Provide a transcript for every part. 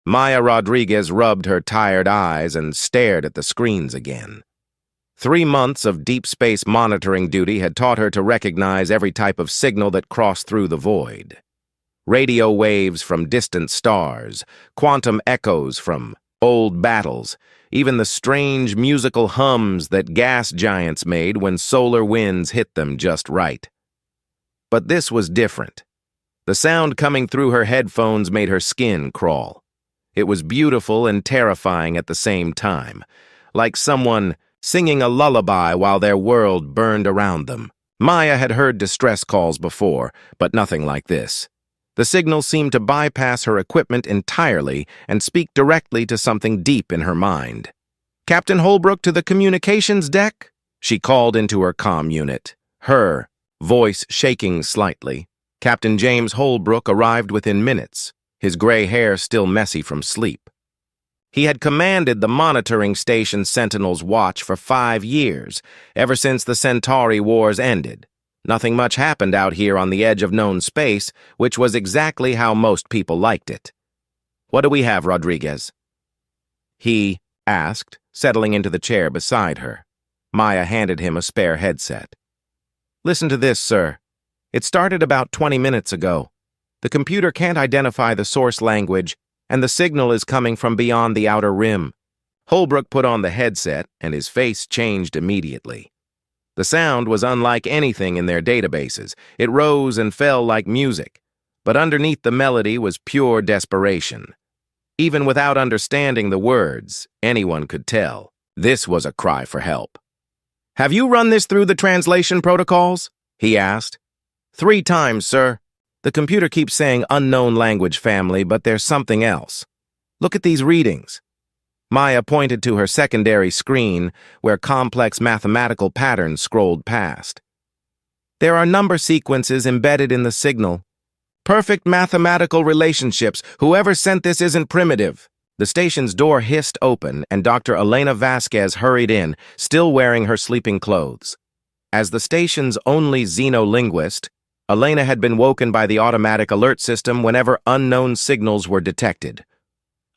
Maya Rodriguez rubbed her tired eyes and stared at the screens again. 3 months of deep space monitoring duty had taught her to recognize every type of signal that crossed through the void. Radio waves from distant stars, quantum echoes from old battles, even the strange musical hums that gas giants made when solar winds hit them just right. But this was different. The sound coming through her headphones made her skin crawl. It was beautiful and terrifying at the same time, like someone singing a lullaby while their world burned around them. Maya had heard distress calls before, but nothing like this. The signal seemed to bypass her equipment entirely and speak directly to something deep in her mind. "Captain Holbrook to the communications deck?" she called into her comm unit, her voice shaking slightly. Captain James Holbrook arrived within minutes, his gray hair still messy from sleep. He had commanded the monitoring station Sentinel's watch for 5 years, ever since the Centauri Wars ended. Nothing much happened out here on the edge of known space, which was exactly how most people liked it. "What do we have, Rodriguez?" he asked, settling into the chair beside her. Maya handed him a spare headset. "Listen to this, sir. It started about 20 minutes ago. The computer can't identify the source language, and the signal is coming from beyond the outer rim." Holbrook put on the headset, and his face changed immediately. The sound was unlike anything in their databases. It rose and fell like music, but underneath the melody was pure desperation. Even without understanding the words, anyone could tell this was a cry for help. "Have you run this through the translation protocols?" he asked. "3 times, sir. The computer keeps saying unknown language family, but there's something else. Look at these readings." Maya pointed to her secondary screen, where complex mathematical patterns scrolled past. "There are number sequences embedded in the signal. Perfect mathematical relationships. Whoever sent this isn't primitive." The station's door hissed open, and Dr. Elena Vasquez hurried in, still wearing her sleeping clothes. As the station's only xenolinguist, Elena had been woken by the automatic alert system whenever unknown signals were detected.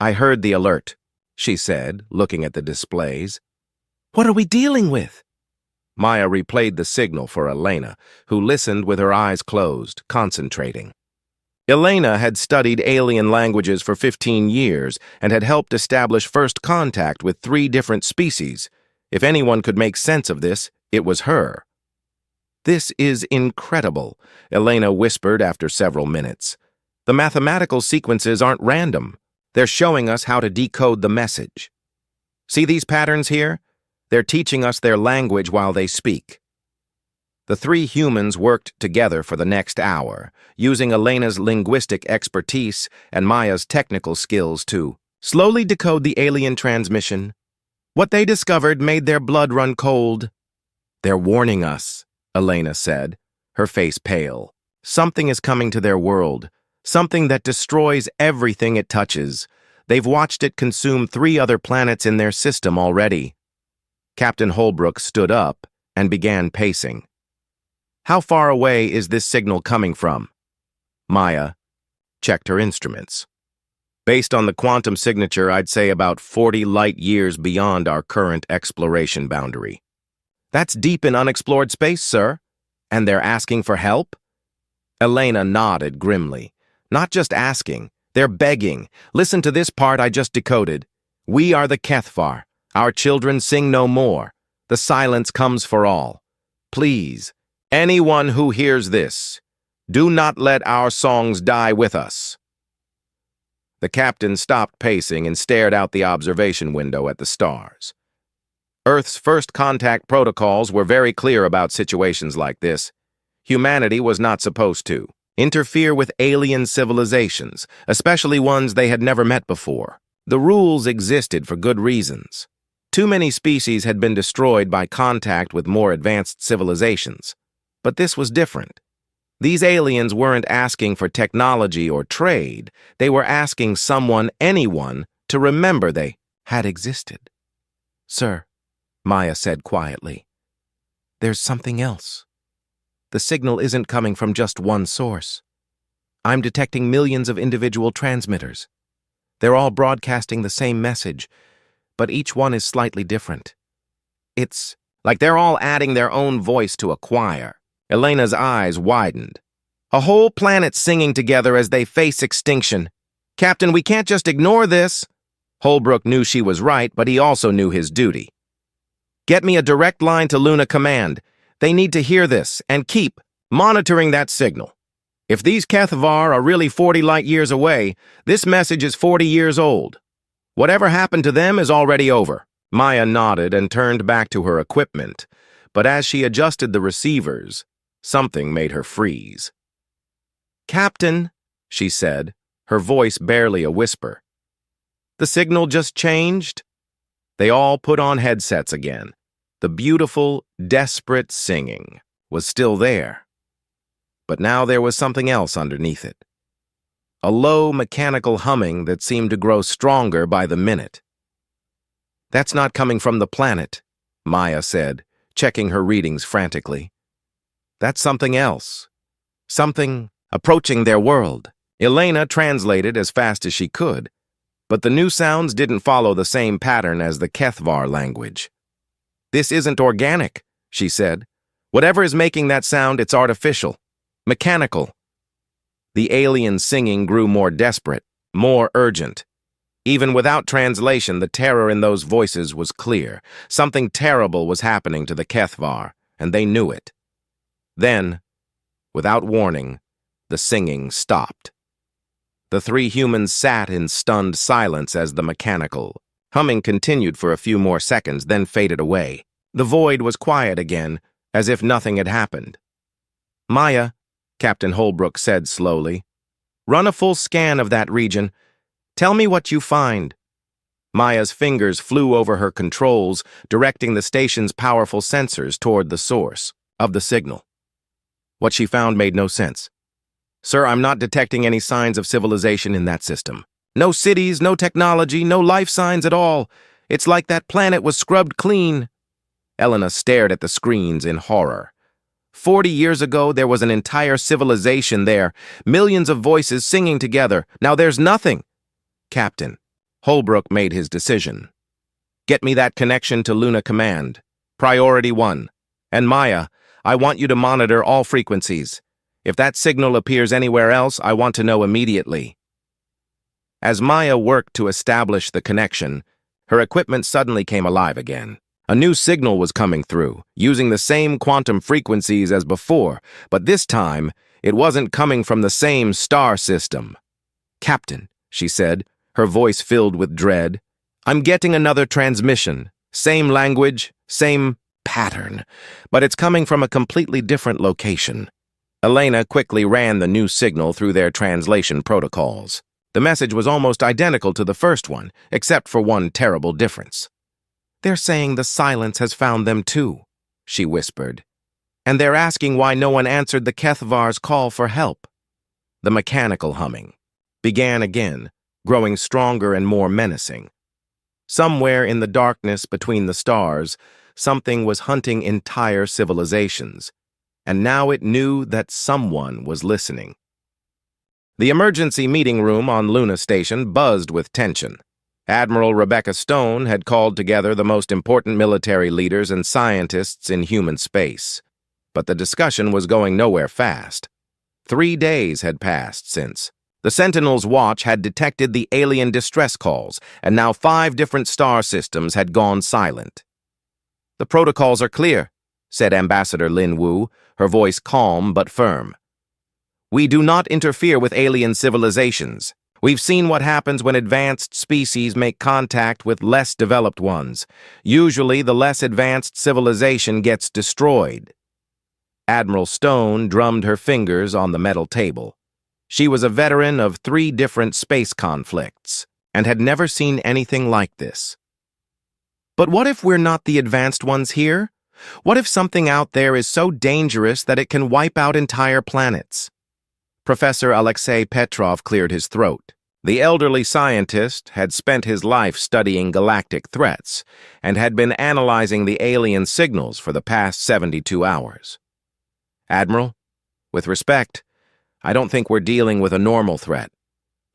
"I heard the alert," she said, looking at the displays. "What are we dealing with?" Maya replayed the signal for Elena, who listened with her eyes closed, concentrating. Elena had studied alien languages for 15 years and had helped establish first contact with 3 different species. If anyone could make sense of this, it was her. "This is incredible," Elena whispered after several minutes. "The mathematical sequences aren't random. They're showing us how to decode the message. See these patterns here? They're teaching us their language while they speak." The 3 humans worked together for the next hour, using Elena's linguistic expertise and Maya's technical skills to slowly decode the alien transmission. What they discovered made their blood run cold. "They're warning us," Elena said, her face pale. "Something is coming to their world, something that destroys everything it touches. They've watched it consume 3 other planets in their system already." Captain Holbrook stood up and began pacing. "How far away is this signal coming from?" Maya checked her instruments. "Based on the quantum signature, I'd say about 40 light-years beyond our current exploration boundary." "That's deep in unexplored space, sir. And they're asking for help?" Elena nodded grimly. "Not just asking, they're begging. Listen to this part I just decoded. We are the Kethvar. Our children sing no more. The silence comes for all. Please, anyone who hears this, do not let our songs die with us." The captain stopped pacing and stared out the observation window at the stars. Earth's first contact protocols were very clear about situations like this. Humanity was not supposed to interfere with alien civilizations, especially ones they had never met before. The rules existed for good reasons. Too many species had been destroyed by contact with more advanced civilizations. But this was different. These aliens weren't asking for technology or trade. They were asking someone, anyone, to remember they had existed. "Sir," Maya said quietly, "there's something else. The signal isn't coming from just one source. I'm detecting millions of individual transmitters. They're all broadcasting the same message, but each one is slightly different. It's like they're all adding their own voice to a choir. Elena's eyes widened. A whole planet singing together as they face extinction. Captain, we can't just ignore this. Holbrook knew she was right, but he also knew his duty. Get me a direct line to Luna Command. They need to hear this, and keep monitoring that signal. If these Kethvar are really 40 light years away, this message is 40 years old. Whatever happened to them is already over. Maya nodded and turned back to her equipment, but as she adjusted the receivers, something made her freeze. Captain, she said, her voice barely a whisper. The signal just changed? They all put on headsets again. The beautiful, desperate singing was still there. But now there was something else underneath it. A low, mechanical humming that seemed to grow stronger by the minute. That's not coming from the planet, Maya said, checking her readings frantically. That's something else. Something approaching their world. Elena translated as fast as she could, but the new sounds didn't follow the same pattern as the Kethvar language. This isn't organic, she said. Whatever is making that sound, it's artificial, mechanical. The alien singing grew more desperate, more urgent. Even without translation, the terror in those voices was clear. Something terrible was happening to the Kethvar, and they knew it. Then, without warning, the singing stopped. The three humans sat in stunned silence as the mechanical humming continued for a few more seconds, then faded away. The void was quiet again, as if nothing had happened. Maya, Captain Holbrook said slowly, run a full scan of that region. Tell me what you find. Maya's fingers flew over her controls, directing the station's powerful sensors toward the source of the signal. What she found made no sense. Sir, I'm not detecting any signs of civilization in that system. No cities, no technology, no life signs at all. It's like that planet was scrubbed clean. Elena stared at the screens in horror. 40 years ago, there was an entire civilization there, millions of voices singing together. Now there's nothing. Captain, Holbrook made his decision. Get me that connection to Luna Command. Priority 1. And Maya, I want you to monitor all frequencies. If that signal appears anywhere else, I want to know immediately. As Maya worked to establish the connection, her equipment suddenly came alive again. A new signal was coming through, using the same quantum frequencies as before, but this time, it wasn't coming from the same star system. Captain, she said, her voice filled with dread, I'm getting another transmission. Same language, same pattern, but it's coming from a completely different location. Elena quickly ran the new signal through their translation protocols. The message was almost identical to the first one, except for one terrible difference. They're saying the silence has found them too, she whispered. And they're asking why no one answered the Kethvar's call for help. The mechanical humming began again, growing stronger and more menacing. Somewhere in the darkness between the stars, something was hunting entire civilizations, and now it knew that someone was listening. The emergency meeting room on Luna Station buzzed with tension. Admiral Rebecca Stone had called together the most important military leaders and scientists in human space. But the discussion was going nowhere fast. 3 days had passed since. The Sentinel's watch had detected the alien distress calls, and now 5 different star systems had gone silent. The protocols are clear, said Ambassador Lin Wu, her voice calm but firm. We do not interfere with alien civilizations. We've seen what happens when advanced species make contact with less developed ones. Usually, the less advanced civilization gets destroyed. Admiral Stone drummed her fingers on the metal table. She was a veteran of 3 different space conflicts and had never seen anything like this. But what if we're not the advanced ones here? What if something out there is so dangerous that it can wipe out entire planets? Professor Alexei Petrov cleared his throat. The elderly scientist had spent his life studying galactic threats and had been analyzing the alien signals for the past 72 hours. Admiral, with respect, I don't think we're dealing with a normal threat.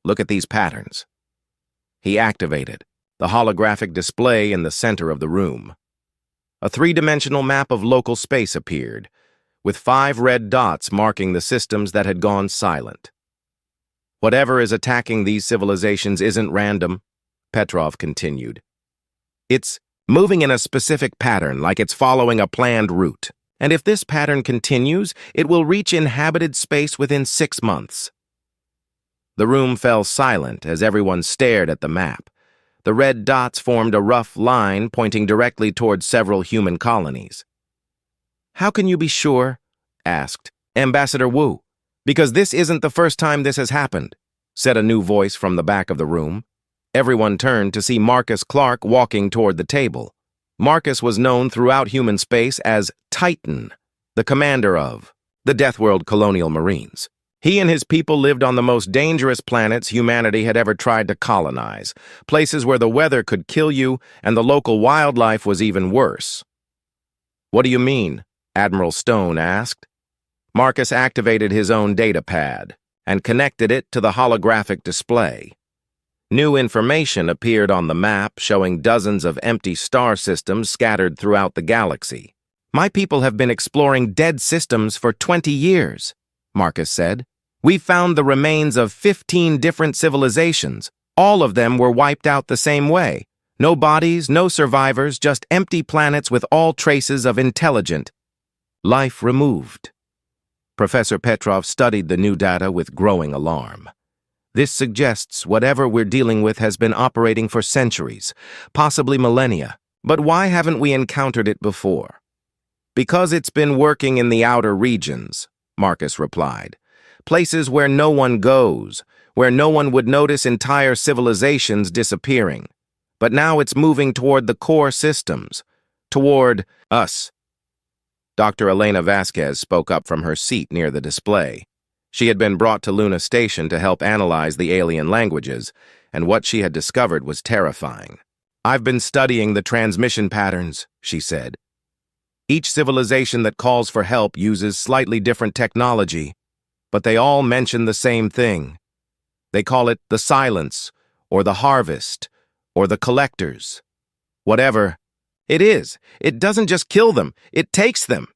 Look at these patterns. He activated the holographic display in the center of the room. A three-dimensional map of local space appeared, with 5 red dots marking the systems that had gone silent. Whatever is attacking these civilizations isn't random, Petrov continued. It's moving in a specific pattern, like it's following a planned route. And if this pattern continues, it will reach inhabited space within 6 months. The room fell silent as everyone stared at the map. The red dots formed a rough line pointing directly towards several human colonies. "How can you be sure?" asked Ambassador Wu. "Because this isn't the first time this has happened," said a new voice from the back of the room. Everyone turned to see Marcus Clark walking toward the table. Marcus was known throughout human space as Titan, the commander of the Deathworld Colonial Marines. He and his people lived on the most dangerous planets humanity had ever tried to colonize, places where the weather could kill you and the local wildlife was even worse. "What do you mean?" Admiral Stone asked. Marcus activated his own data pad and connected it to the holographic display. New information appeared on the map showing dozens of empty star systems scattered throughout the galaxy. "My people have been exploring dead systems for 20 years, Marcus said. "We found the remains of 15 different civilizations. All of them were wiped out the same way. No bodies, no survivors, just empty planets with all traces of intelligent life removed." Professor Petrov studied the new data with growing alarm. This suggests whatever we're dealing with has been operating for centuries, possibly millennia. But why haven't we encountered it before? "Because it's been working in the outer regions," Marcus replied. "Places where no one goes, where no one would notice entire civilizations disappearing. But now it's moving toward the core systems, toward us." Dr. Elena Vasquez spoke up from her seat near the display. She had been brought to Luna Station to help analyze the alien languages, and what she had discovered was terrifying. "I've been studying the transmission patterns," she said. "Each civilization that calls for help uses slightly different technology, but they all mention the same thing. They call it the silence, or the harvest, or the collectors. Whatever it is, it doesn't just kill them, it takes them."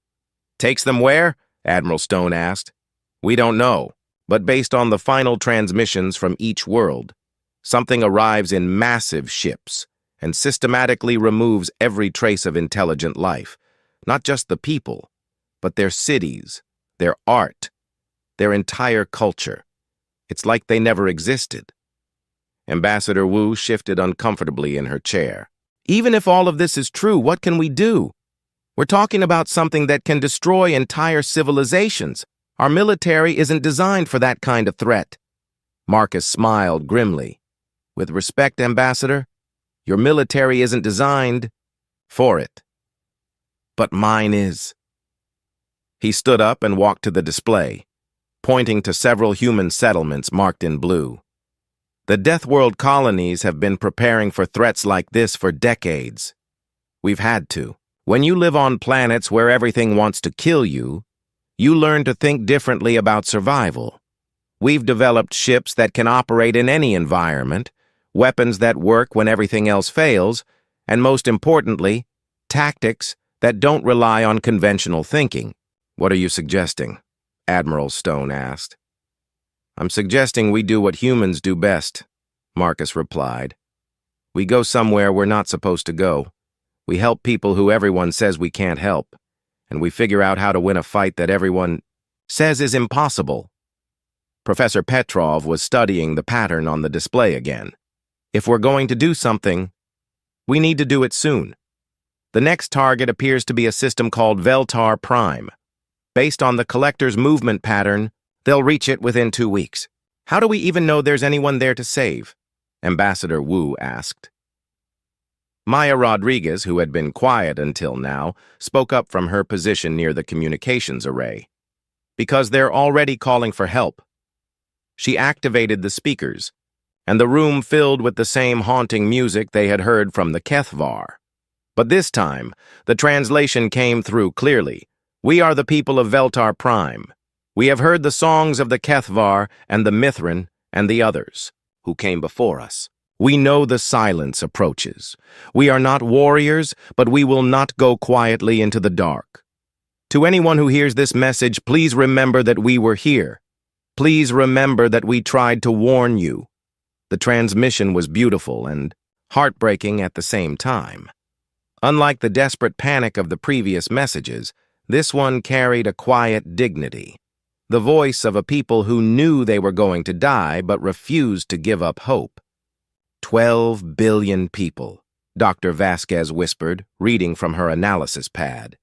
"Takes them where?" Admiral Stone asked. "We don't know, but based on the final transmissions from each world, something arrives in massive ships and systematically removes every trace of intelligent life, not just the people, but their cities, their art, their entire culture. It's like they never existed." Ambassador Wu shifted uncomfortably in her chair. "Even if all of this is true, what can we do? We're talking about something that can destroy entire civilizations. Our military isn't designed for that kind of threat." Marcus smiled grimly. "With respect, Ambassador, your military isn't designed for it. But mine is." He stood up and walked to the display, pointing to several human settlements marked in blue. "The Deathworld colonies have been preparing for threats like this for decades. We've had to. When you live on planets where everything wants to kill you, you learn to think differently about survival. We've developed ships that can operate in any environment, weapons that work when everything else fails, and most importantly, tactics that don't rely on conventional thinking." "What are you suggesting?" Admiral Stone asked. "I'm suggesting we do what humans do best," Marcus replied. "We go somewhere we're not supposed to go. We help people who everyone says we can't help. And we figure out how to win a fight that everyone says is impossible." Professor Petrov was studying the pattern on the display again. "If we're going to do something, we need to do it soon. The next target appears to be a system called Veltar Prime. Based on the collector's movement pattern, they'll reach it within 2 weeks. How do we even know there's anyone there to save?" Ambassador Wu asked. Maya Rodriguez, who had been quiet until now, spoke up from her position near the communications array. "Because they're already calling for help." She activated the speakers, and the room filled with the same haunting music they had heard from the Kethvar. But this time, the translation came through clearly. "We are the people of Veltar Prime. We have heard the songs of the Kethvar and the Mithrin and the others who came before us. We know the silence approaches. We are not warriors, but we will not go quietly into the dark. To anyone who hears this message, please remember that we were here. Please remember that we tried to warn you. The transmission was beautiful and heartbreaking at the same time. Unlike the desperate panic of the previous messages, this one carried a quiet dignity. The voice of a people who knew they were going to die but refused to give up hope. 12 billion people, Dr. Vasquez whispered, reading from her analysis pad.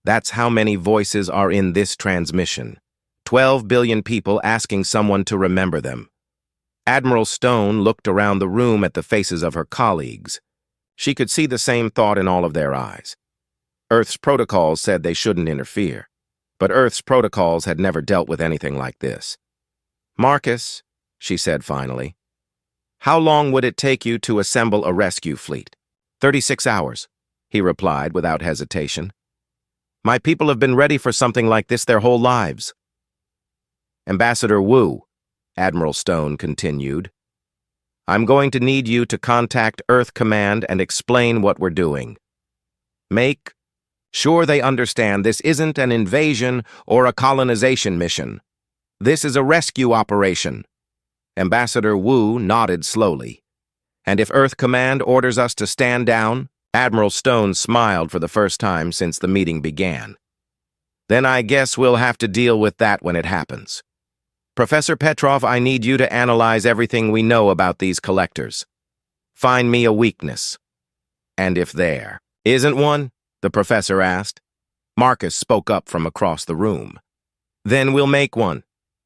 That's how many voices are in this transmission. 12 billion people asking someone to remember them. Admiral Stone looked around the room at the faces of her colleagues. She could see the same thought in all of their eyes. Earth's protocols said they shouldn't interfere, but Earth's protocols had never dealt with anything like this. "Marcus," she said finally, "how long would it take you to assemble a rescue fleet?" 36 hours, he replied without hesitation. "My people have been ready for something like this their whole lives." "Ambassador Wu," Admiral Stone continued, "I'm going to need you to contact Earth Command and explain what we're doing. Make sure they understand this isn't an invasion or a colonization mission. This is a rescue operation." Ambassador Wu nodded slowly. "And if Earth Command orders us to stand down?" Admiral Stone smiled for the first time since the meeting began. "Then I guess we'll have to deal with that when it happens. Professor Petrov, I need you to analyze everything we know about these collectors. Find me a weakness." "And if there isn't one?" the professor asked. Marcus spoke up from across the room. "Then we'll make one.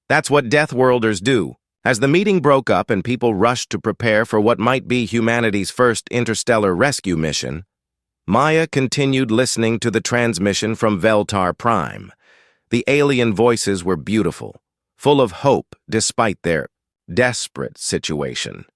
That's what Deathworlders do." As the meeting broke up and people rushed to prepare for what might be humanity's first interstellar rescue mission, Maya continued listening to the transmission from Veltar Prime. The alien voices were beautiful, full of hope despite their desperate situation.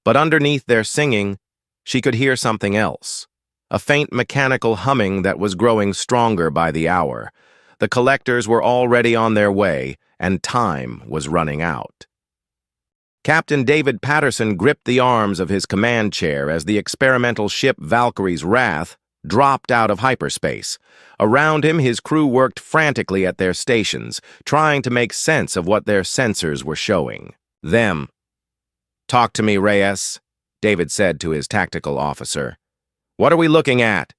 But underneath their singing, she could hear something else, a faint mechanical humming that was growing stronger by the hour. The collectors were already on their way, and time was running out. Captain David Patterson gripped the arms of his command chair as the experimental ship Valkyrie's Wrath dropped out of hyperspace. Around him, his crew worked frantically at their stations, trying to make sense of what their sensors were showing. Them. "Talk to me, Reyes," David said to his tactical officer. "What are we looking at?"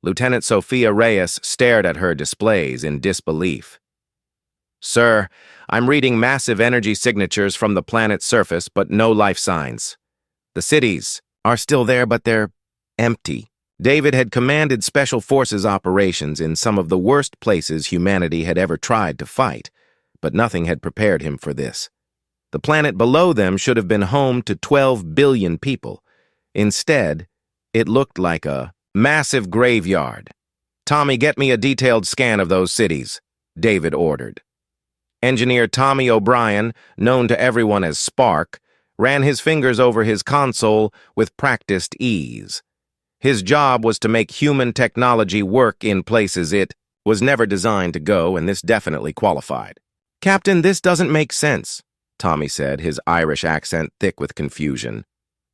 Lieutenant Sophia Reyes stared at her displays in disbelief. "Sir, I'm reading massive energy signatures from the planet's surface, but no life signs. The cities are still there, but they're empty." David had commanded Special Forces operations in some of the worst places humanity had ever tried to fight, but nothing had prepared him for this. The planet below them should have been home to 12 billion people. Instead, it looked like a massive graveyard. "Tommy, get me a detailed scan of those cities," David ordered. Engineer Tommy O'Brien, known to everyone as Spark, ran his fingers over his console with practiced ease. His job was to make human technology work in places it was never designed to go, and this definitely qualified. "Captain, this doesn't make sense," Tommy said, his Irish accent thick with confusion.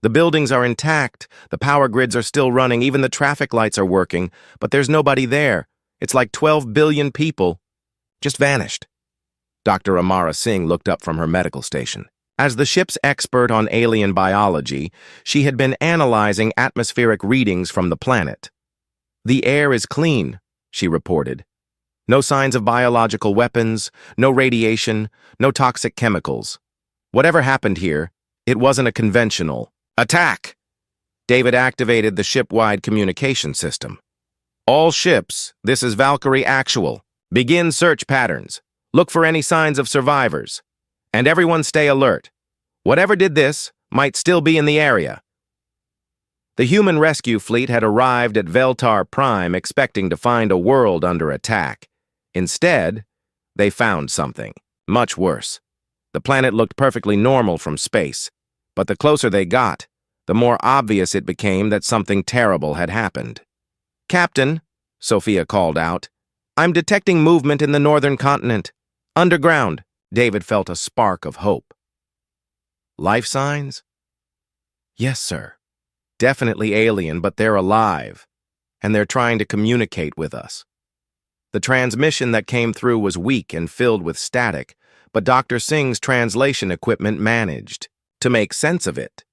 "The buildings are intact, the power grids are still running, even the traffic lights are working, but there's nobody there. It's like 12 billion people just vanished." Dr. Amara Singh looked up from her medical station. As the ship's expert on alien biology, she had been analyzing atmospheric readings from the planet. "The air is clean," she reported. "No signs of biological weapons, no radiation, no toxic chemicals. Whatever happened here, it wasn't a conventional attack." David activated the ship-wide communication system. "All ships, this is Valkyrie Actual. Begin search patterns. Look for any signs of survivors. And everyone stay alert. Whatever did this might still be in the area." The human rescue fleet had arrived at Veltar Prime expecting to find a world under attack. Instead, they found something much worse. The planet looked perfectly normal from space, but the closer they got, the more obvious it became that something terrible had happened. "Captain," Sophia called out, "I'm detecting movement in the northern continent. Underground." David felt a spark of hope. Life signs? Yes, sir. Definitely alien, but they're alive, and they're trying to communicate with us. The transmission that came through was weak and filled with static, but Dr. Singh's translation equipment managed to make sense of it.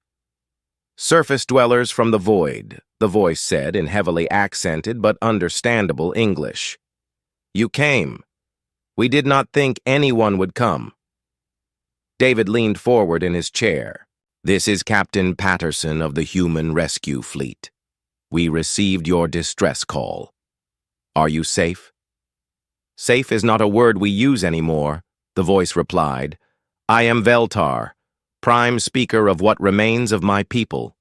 Surface dwellers from the void, the voice said in heavily accented but understandable English. You came. We did not think anyone would come. David leaned forward in his chair. This is Captain Patterson of the Human Rescue Fleet. We received your distress call. Are you safe? Safe is not a word we use anymore, the voice replied. I am Veltar, prime speaker of what remains of my people.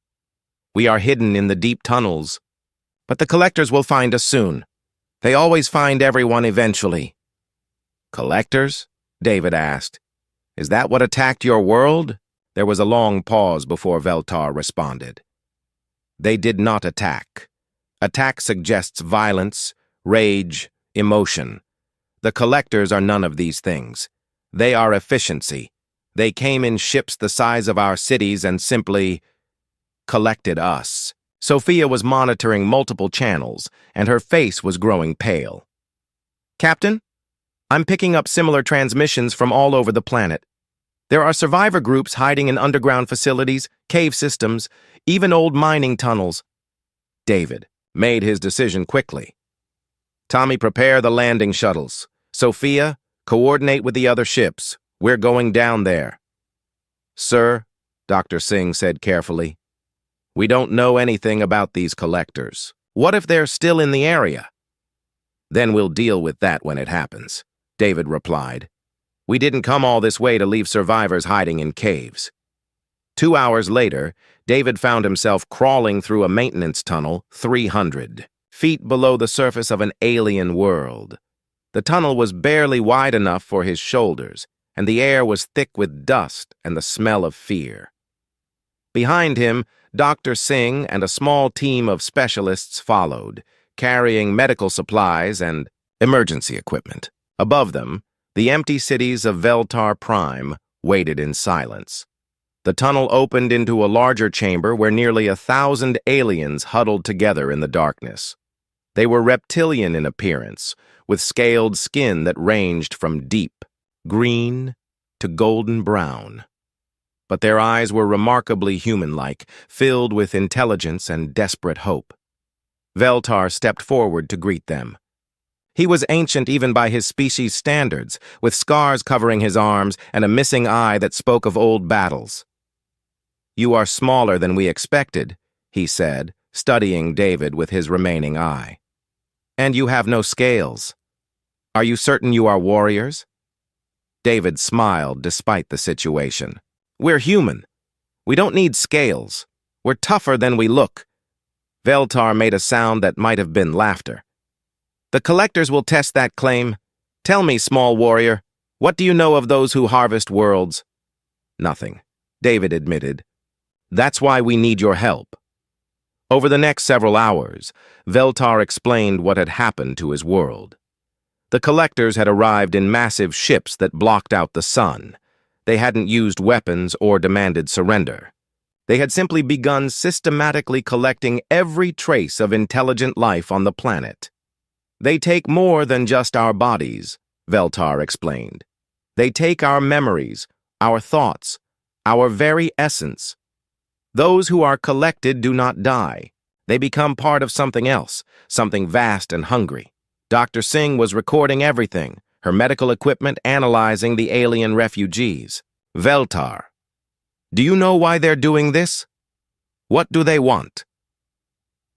We are hidden in the deep tunnels, but the collectors will find us soon. They always find everyone eventually. Collectors? David asked. Is that what attacked your world? There was a long pause before Veltar responded. They did not attack. Attack suggests violence, rage, emotion. The collectors are none of these things. They are efficiency. They came in ships the size of our cities and simply collected us. Sophia was monitoring multiple channels, and her face was growing pale. Captain, I'm picking up similar transmissions from all over the planet. There are survivor groups hiding in underground facilities, cave systems, even old mining tunnels. David made his decision quickly. Tommy, prepare the landing shuttles. Sophia, coordinate with the other ships. We're going down there. Sir, Dr. Singh said carefully, we don't know anything about these collectors. What if they're still in the area? Then we'll deal with that when it happens, David replied. We didn't come all this way to leave survivors hiding in caves. 2 hours later, David found himself crawling through a maintenance tunnel 300 feet below the surface of an alien world. The tunnel was barely wide enough for his shoulders, and the air was thick with dust and the smell of fear. Behind him, Dr. Singh and a small team of specialists followed, carrying medical supplies and emergency equipment. Above them, the empty cities of Veltar Prime waited in silence. The tunnel opened into a larger chamber where nearly 1,000 aliens huddled together in the darkness. They were reptilian in appearance, with scaled skin that ranged from deep green to golden brown. But their eyes were remarkably human-like, filled with intelligence and desperate hope. Veltar stepped forward to greet them. He was ancient even by his species' standards, with scars covering his arms and a missing eye that spoke of old battles. You are smaller than we expected, he said, studying David with his remaining eye. And you have no scales. Are you certain you are warriors? David smiled despite the situation. We're human. We don't need scales. We're tougher than we look. Veltar made a sound that might have been laughter. The collectors will test that claim. Tell me, small warrior, what do you know of those who harvest worlds? Nothing, David admitted. That's why we need your help. Over the next several hours, Veltar explained what had happened to his world. The collectors had arrived in massive ships that blocked out the sun. They hadn't used weapons or demanded surrender. They had simply begun systematically collecting every trace of intelligent life on the planet. They take more than just our bodies, Veltar explained. They take our memories, our thoughts, our very essence. Those who are collected do not die. They become part of something else, something vast and hungry. Dr. Singh was recording everything, her medical equipment analyzing the alien refugees. Veltar, do you know why they're doing this? What do they want?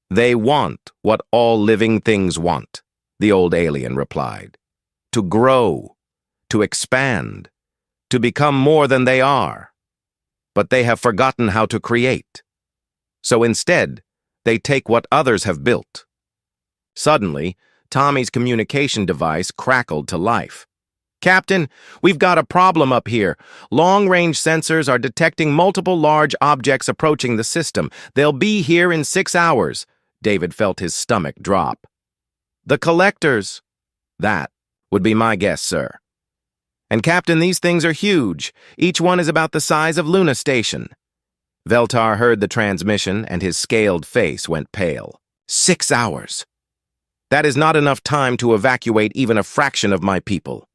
They want what all living things want, the old alien replied. To grow, to expand, to become more than they are. But they have forgotten how to create. So instead, they take what others have built. Suddenly, Tommy's communication device crackled to life. Captain, we've got a problem up here. Long-range sensors are detecting multiple large objects approaching the system. They'll be here in 6 hours. David felt his stomach drop. The collectors. That would be my guess, sir. And Captain, these things are huge. Each one is about the size of Luna Station. Veltar heard the transmission and his scaled face went pale. 6 hours. That is not enough time to evacuate even a fraction of my people.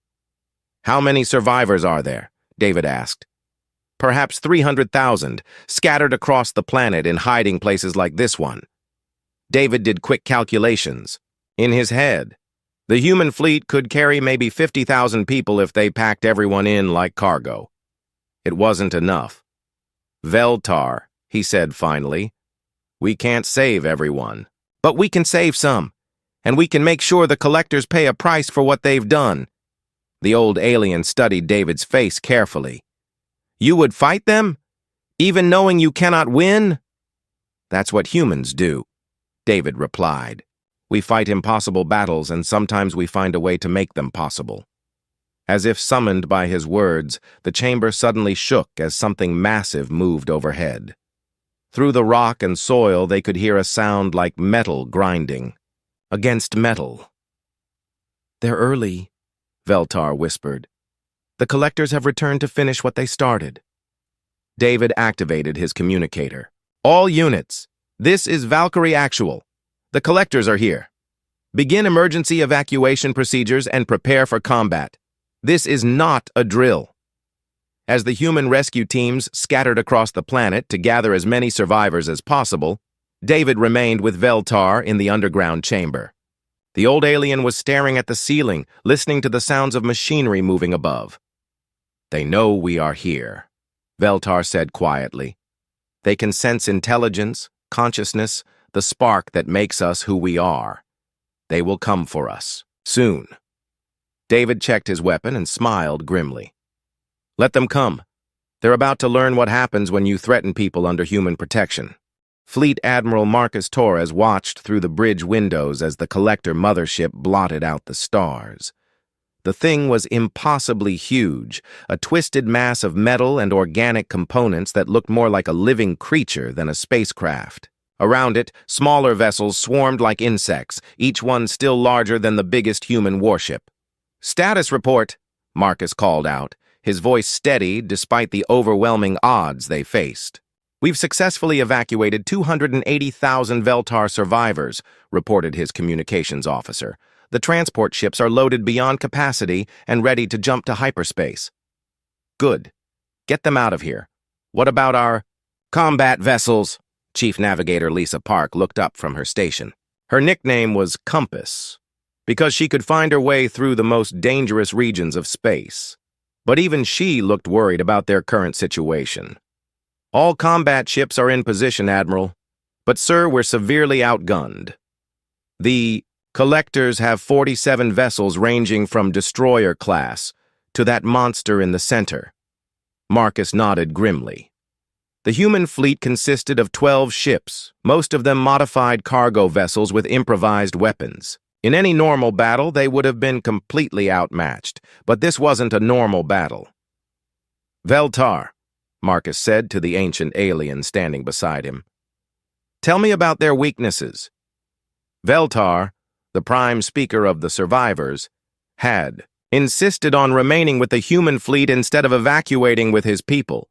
How many survivors are there? David asked. Perhaps 300,000, scattered across the planet in hiding places like this one. David did quick calculations. In his head, the human fleet could carry maybe 50,000 people if they packed everyone in like cargo. It wasn't enough. Veltar, he said finally, we can't save everyone, but we can save some, and we can make sure the collectors pay a price for what they've done. The old alien studied David's face carefully. You would fight them, even knowing you cannot win? That's what humans do, David replied. We fight impossible battles, and sometimes we find a way to make them possible. As if summoned by his words, the chamber suddenly shook as something massive moved overhead. Through the rock and soil, they could hear a sound like metal grinding against metal. They're early, Veltar whispered. The collectors have returned to finish what they started. David activated his communicator. All units, this is Valkyrie Actual. The collectors are here. Begin emergency evacuation procedures and prepare for combat. This is not a drill. As the human rescue teams scattered across the planet to gather as many survivors as possible, David remained with Veltar in the underground chamber. The old alien was staring at the ceiling, listening to the sounds of machinery moving above. They know we are here, Veltar said quietly. They can sense intelligence, consciousness, the spark that makes us who we are. They will come for us, soon. David checked his weapon and smiled grimly. Let them come. They're about to learn what happens when you threaten people under human protection. Fleet Admiral Marcus Torres watched through the bridge windows as the collector mothership blotted out the stars. The thing was impossibly huge, a twisted mass of metal and organic components that looked more like a living creature than a spacecraft. Around it, smaller vessels swarmed like insects, each one still larger than the biggest human warship. Status report, Marcus called out, his voice steady despite the overwhelming odds they faced. We've successfully evacuated 280,000 Veltar survivors, reported his communications officer. The transport ships are loaded beyond capacity and ready to jump to hyperspace. Good. Get them out of here. What about our combat vessels? Chief Navigator Lisa Park looked up from her station. Her nickname was Compass, because she could find her way through the most dangerous regions of space. But even she looked worried about their current situation. All combat ships are in position, Admiral. But, sir, we're severely outgunned. The collectors have 47 vessels ranging from destroyer class to that monster in the center. Marcus nodded grimly. The human fleet consisted of 12 ships, most of them modified cargo vessels with improvised weapons. In any normal battle, they would have been completely outmatched, but this wasn't a normal battle. Veltar, Marcus said to the ancient alien standing beside him. Tell me about their weaknesses. Veltar, the prime speaker of the survivors, had insisted on remaining with the human fleet instead of evacuating with his people.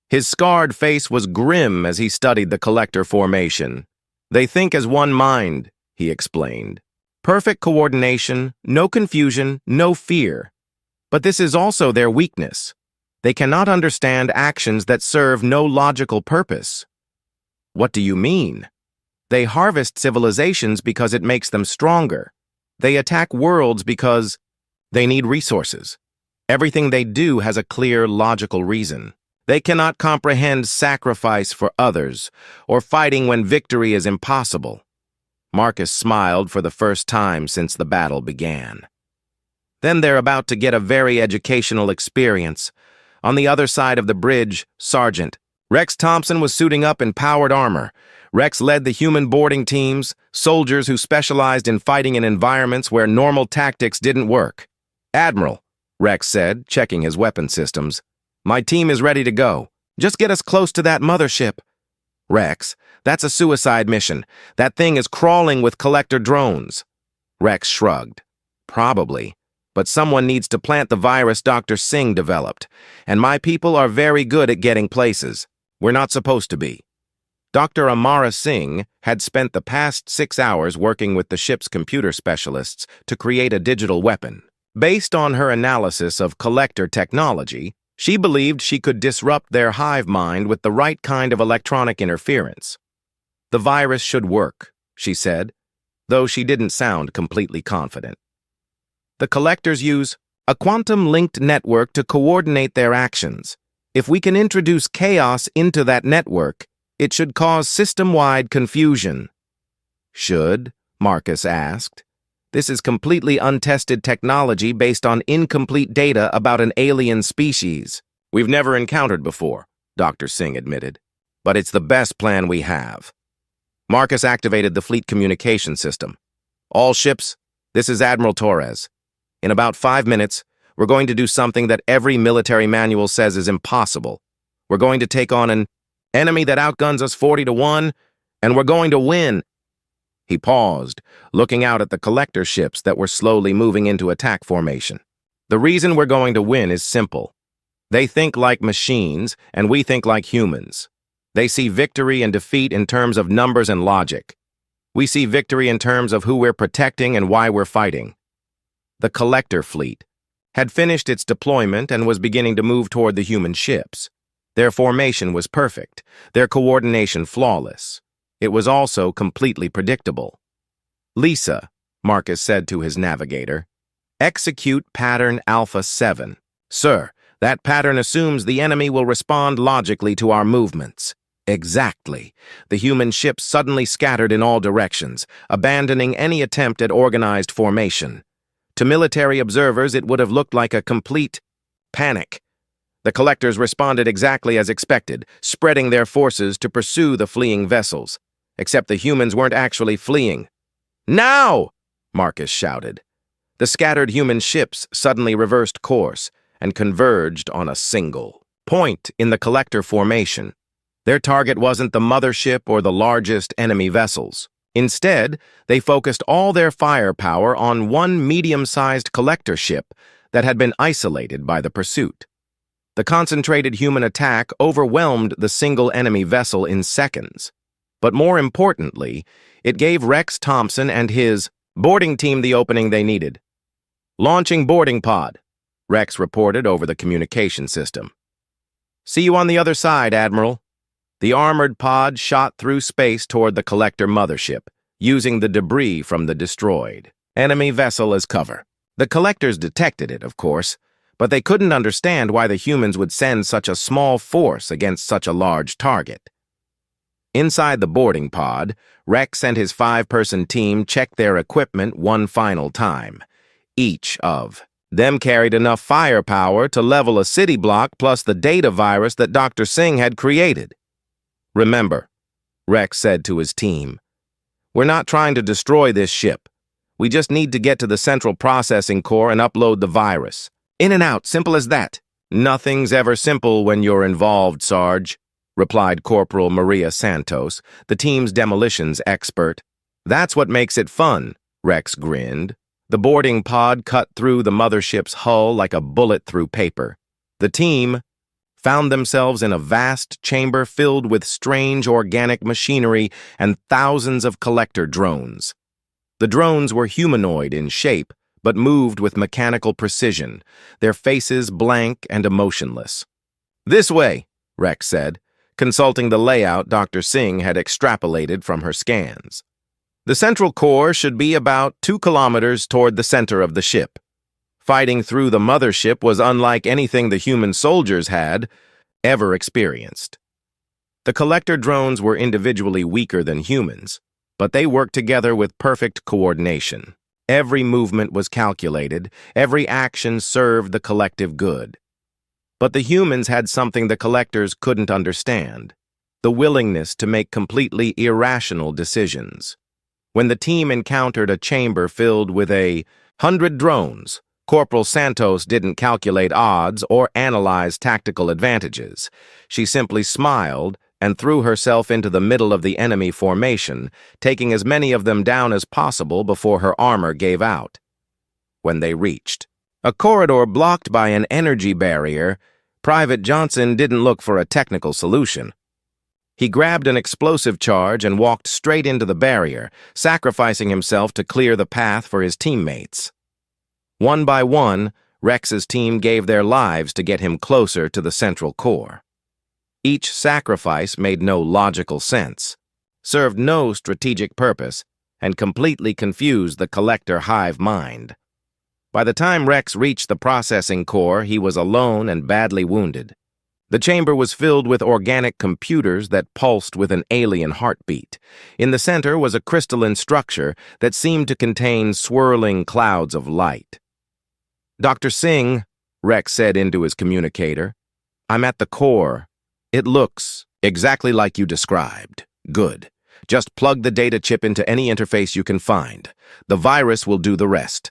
His scarred face was grim as he studied the collector formation. They think as one mind, he explained. Perfect coordination, no confusion, no fear. But this is also their weakness. They cannot understand actions that serve no logical purpose. What do you mean? They harvest civilizations because it makes them stronger. They attack worlds because they need resources. Everything they do has a clear, logical reason. They cannot comprehend sacrifice for others or fighting when victory is impossible. Marcus smiled for the first time since the battle began. Then they're about to get a very educational experience. On the other side of the bridge, Sergeant Rex Thompson was suiting up in powered armor. Rex led the human boarding teams, soldiers who specialized in fighting in environments where normal tactics didn't work. Admiral, Rex said, checking his weapon systems. My team is ready to go. Just get us close to that mothership. Rex, that's a suicide mission. That thing is crawling with collector drones. Rex shrugged. Probably. But someone needs to plant the virus Dr. Singh developed. And my people are very good at getting places. We're not supposed to be. Dr. Amara Singh had spent the past 6 hours working with the ship's computer specialists to create a digital weapon. Based on her analysis of collector technology, she believed she could disrupt their hive mind with the right kind of electronic interference. The virus should work, she said, though she didn't sound completely confident. The collectors use a quantum-linked network to coordinate their actions. If we can introduce chaos into that network, it should cause system-wide confusion. Should? Marcus asked. This is completely untested technology based on incomplete data about an alien species we've never encountered before, Dr. Singh admitted. But it's the best plan we have. Marcus activated the fleet communication system. All ships, this is Admiral Torres. In about 5 minutes, we're going to do something that every military manual says is impossible. We're going to take on an enemy that outguns us 40-1, and we're going to win. He paused, looking out at the collector ships that were slowly moving into attack formation. The reason we're going to win is simple. They think like machines, and we think like humans. They see victory and defeat in terms of numbers and logic. We see victory in terms of who we're protecting and why we're fighting. The collector fleet had finished its deployment and was beginning to move toward the human ships. Their formation was perfect, their coordination flawless. It was also completely predictable. Lisa, Marcus said to his navigator, execute pattern Alpha 7. Sir, that pattern assumes the enemy will respond logically to our movements. Exactly. The human ships suddenly scattered in all directions, abandoning any attempt at organized formation. To military observers, it would have looked like a complete panic. The collectors responded exactly as expected, spreading their forces to pursue the fleeing vessels. Except the humans weren't actually fleeing. Now! Marcus shouted. The scattered human ships suddenly reversed course and converged on a single point in the collector formation. Their target wasn't the mothership or the largest enemy vessels. Instead, they focused all their firepower on one medium-sized collector ship that had been isolated by the pursuit. The concentrated human attack overwhelmed the single enemy vessel in seconds. But more importantly, it gave Rex Thompson and his boarding team the opening they needed. Launching boarding pod, Rex reported over the communication system. See you on the other side, Admiral. The armored pod shot through space toward the collector mothership, using the debris from the destroyed enemy vessel as cover. The collectors detected it, of course, but they couldn't understand why the humans would send such a small force against such a large target. Inside the boarding pod, Rex and his 5-person team checked their equipment one final time. Each of them carried enough firepower to level a city block plus the data virus that Dr. Singh had created. Remember, Rex said to his team, we're not trying to destroy this ship. We just need to get to the central processing core and upload the virus. In and out, simple as that. Nothing's ever simple when you're involved, Sarge, replied Corporal Maria Santos, the team's demolitions expert. That's what makes it fun, Rex grinned. The boarding pod cut through the mothership's hull like a bullet through paper. The team found themselves in a vast chamber filled with strange organic machinery and thousands of collector drones. The drones were humanoid in shape, but moved with mechanical precision, their faces blank and emotionless. This way, Rex said, consulting the layout Dr. Singh had extrapolated from her scans. The central core should be about 2 kilometers toward the center of the ship. Fighting through the mothership was unlike anything the human soldiers had ever experienced. The collector drones were individually weaker than humans, but they worked together with perfect coordination. Every movement was calculated, every action served the collective good. But the humans had something the collectors couldn't understand: the willingness to make completely irrational decisions. When the team encountered a chamber filled with 100 drones, Corporal Santos didn't calculate odds or analyze tactical advantages. She simply smiled and threw herself into the middle of the enemy formation, taking as many of them down as possible before her armor gave out. When they reached a corridor blocked by an energy barrier, Private Johnson didn't look for a technical solution. He grabbed an explosive charge and walked straight into the barrier, sacrificing himself to clear the path for his teammates. One by one, Rex's team gave their lives to get him closer to the central core. Each sacrifice made no logical sense, served no strategic purpose, and completely confused the collector hive mind. By the time Rex reached the processing core, he was alone and badly wounded. The chamber was filled with organic computers that pulsed with an alien heartbeat. In the center was a crystalline structure that seemed to contain swirling clouds of light. "Dr. Singh," Rex said into his communicator, "I'm at the core. It looks exactly like you described. Good. Just plug the data chip into any interface you can find. The virus will do the rest."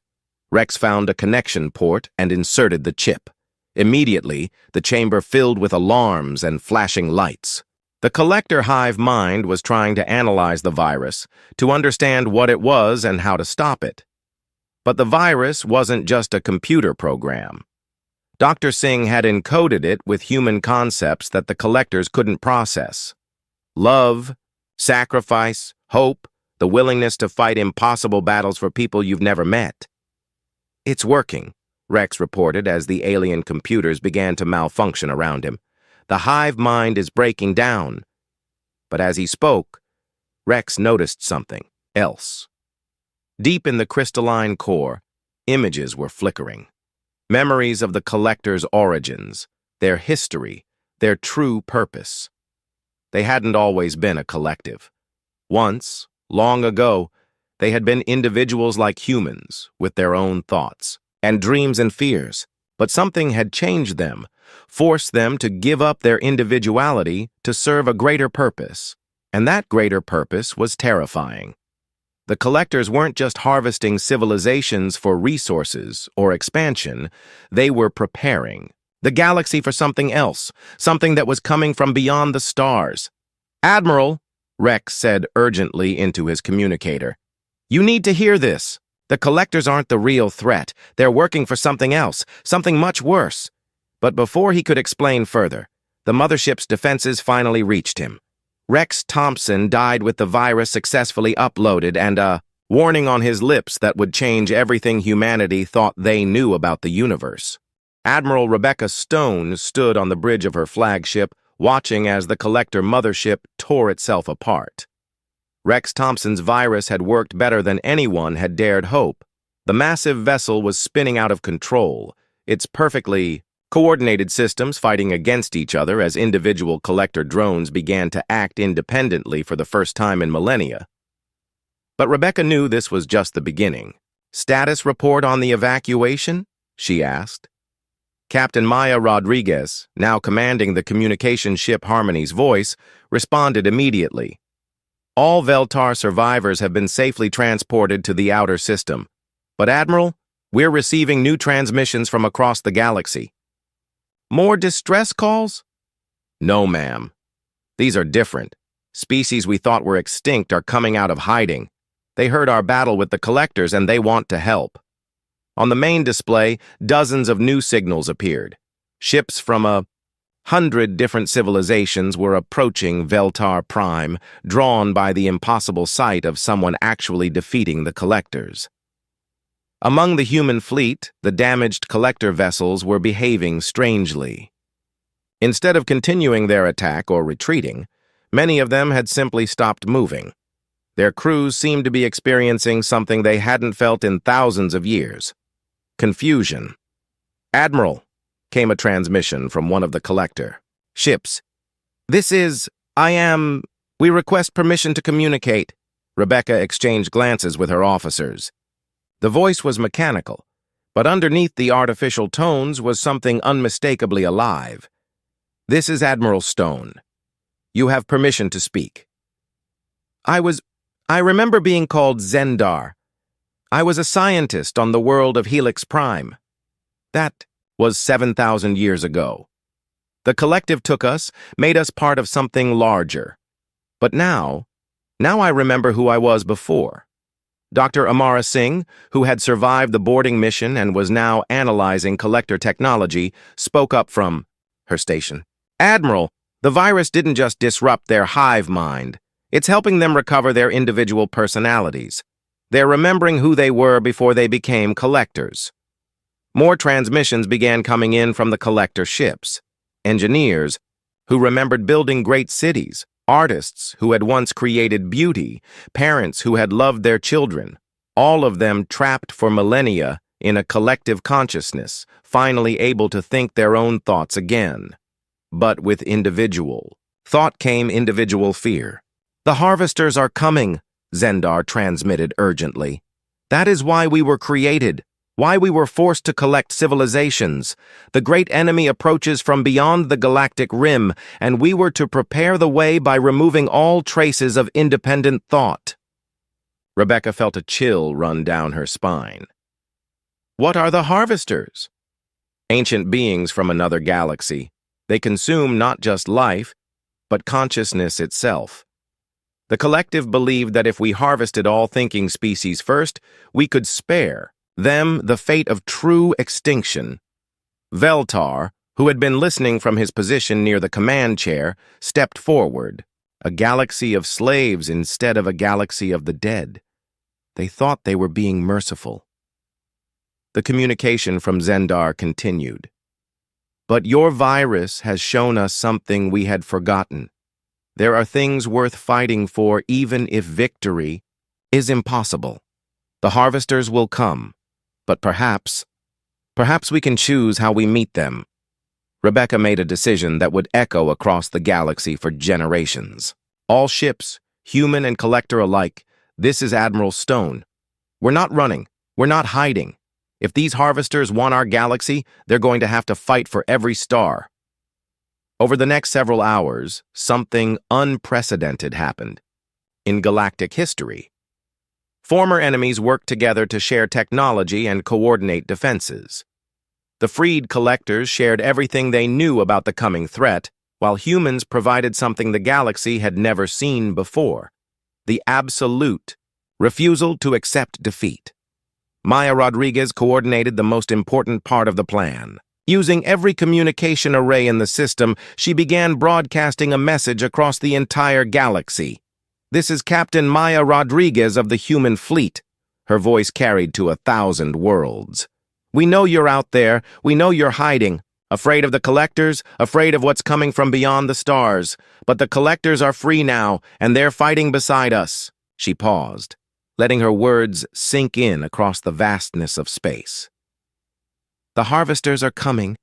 Rex found a connection port and inserted the chip. Immediately, the chamber filled with alarms and flashing lights. The collector hive mind was trying to analyze the virus, to understand what it was and how to stop it. But the virus wasn't just a computer program. Dr. Singh had encoded it with human concepts that the collectors couldn't process. Love, sacrifice, hope, the willingness to fight impossible battles for people you've never met. "It's working," Rex reported as the alien computers began to malfunction around him. "The hive mind is breaking down." But as he spoke, Rex noticed something else. Deep in the crystalline core, images were flickering. Memories of the collector's origins, their history, their true purpose. They hadn't always been a collective. Once, long ago, they had been individuals like humans, with their own thoughts and dreams and fears, but something had changed them, forced them to give up their individuality to serve a greater purpose, and that greater purpose was terrifying. The collectors weren't just harvesting civilizations for resources or expansion, they were preparing the galaxy for something else, something that was coming from beyond the stars. "Admiral," Rex said urgently into his communicator, "you need to hear this. The collectors aren't the real threat. They're working for something else, something much worse." But before he could explain further, the mothership's defenses finally reached him. Rex Thompson died with the virus successfully uploaded and a warning on his lips that would change everything humanity thought they knew about the universe. Admiral Rebecca Stone stood on the bridge of her flagship, watching as the collector mothership tore itself apart. Rex Thompson's virus had worked better than anyone had dared hope. The massive vessel was spinning out of control, its perfectly coordinated systems fighting against each other as individual collector drones began to act independently for the first time in millennia. But Rebecca knew this was just the beginning. "Status report on the evacuation?" she asked. Captain Maya Rodriguez, now commanding the communication ship Harmony's voice, responded immediately. "All Veltar survivors have been safely transported to the outer system. But Admiral, we're receiving new transmissions from across the galaxy." "More distress calls?" "No, ma'am. These are different. Species we thought were extinct are coming out of hiding. They heard our battle with the collectors and they want to help." On the main display, dozens of new signals appeared. Ships from 100 different civilizations were approaching Veltar Prime, drawn by the impossible sight of someone actually defeating the collectors. Among the human fleet, the damaged collector vessels were behaving strangely. Instead of continuing their attack or retreating, many of them had simply stopped moving. Their crews seemed to be experiencing something they hadn't felt in thousands of years. Confusion. "Admiral," came a transmission from one of the collector ships. We request permission to communicate." Rebecca exchanged glances with her officers. The voice was mechanical, but underneath the artificial tones was something unmistakably alive. "This is Admiral Stone. You have permission to speak." I remember being called Zendar. I was a scientist on the world of Helix Prime. That was 7,000 years ago. The collective took us, made us part of something larger. But now I remember who I was before. Dr. Amara Singh, who had survived the boarding mission and was now analyzing collector technology, spoke up from her station. "Admiral, The virus didn't just disrupt their hive mind. It's helping them recover their individual personalities. They're remembering who they were before they became collectors. More transmissions began coming in from the collector ships. Engineers who remembered building great cities, artists who had once created beauty, parents who had loved their children, all of them trapped for millennia in a collective consciousness, finally able to think their own thoughts again. But with individual thought came individual fear. "The harvesters are coming," Zendar transmitted urgently. "That is why we were created, why we were forced to collect civilizations. The great enemy approaches from beyond the galactic rim, and we were to prepare the way by removing all traces of independent thought." Rebecca felt a chill run down her spine. What are the harvesters? Ancient beings from another galaxy. They consume not just life, but consciousness itself. The collective believed that if we harvested all thinking species first, we could spare them the fate of true extinction. Veltar, who had been listening from his position near the command chair, stepped forward. A galaxy of slaves instead of a galaxy of the dead. They thought they were being merciful. The communication from Zendar continued. "But your virus has shown us something we had forgotten. There are things worth fighting for even if victory is impossible. The harvesters will come, but perhaps we can choose how we meet them." Rebecca made a decision that would echo across the galaxy for generations. "All ships, human and collector alike, this is Admiral Stone. We're not running, we're not hiding. If these harvesters want our galaxy, they're going to have to fight for every star." Over the next several hours, something unprecedented happened. In galactic history, former enemies worked together to share technology and coordinate defenses. The freed collectors shared everything they knew about the coming threat, while humans provided something the galaxy had never seen before: the absolute refusal to accept defeat. Maya Rodriguez coordinated the most important part of the plan. Using every communication array in the system, she began broadcasting a message across the entire galaxy. "This is Captain Maya Rodriguez of the human fleet," her voice carried to 1,000 worlds. "We know you're out there. We know you're hiding. Afraid of the collectors, afraid of what's coming from beyond the stars. But the collectors are free now, and they're fighting beside us." She paused, letting her words sink in across the vastness of space. "The harvesters are coming,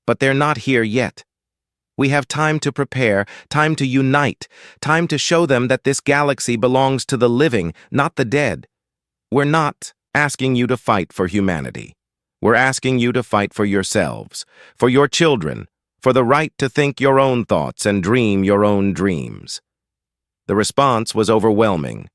but they're not here yet. We have time to prepare, time to unite, time to show them that this galaxy belongs to the living, not the dead. We're not asking you to fight for humanity. We're asking you to fight for yourselves, for your children, for the right to think your own thoughts and dream your own dreams." The response was overwhelming.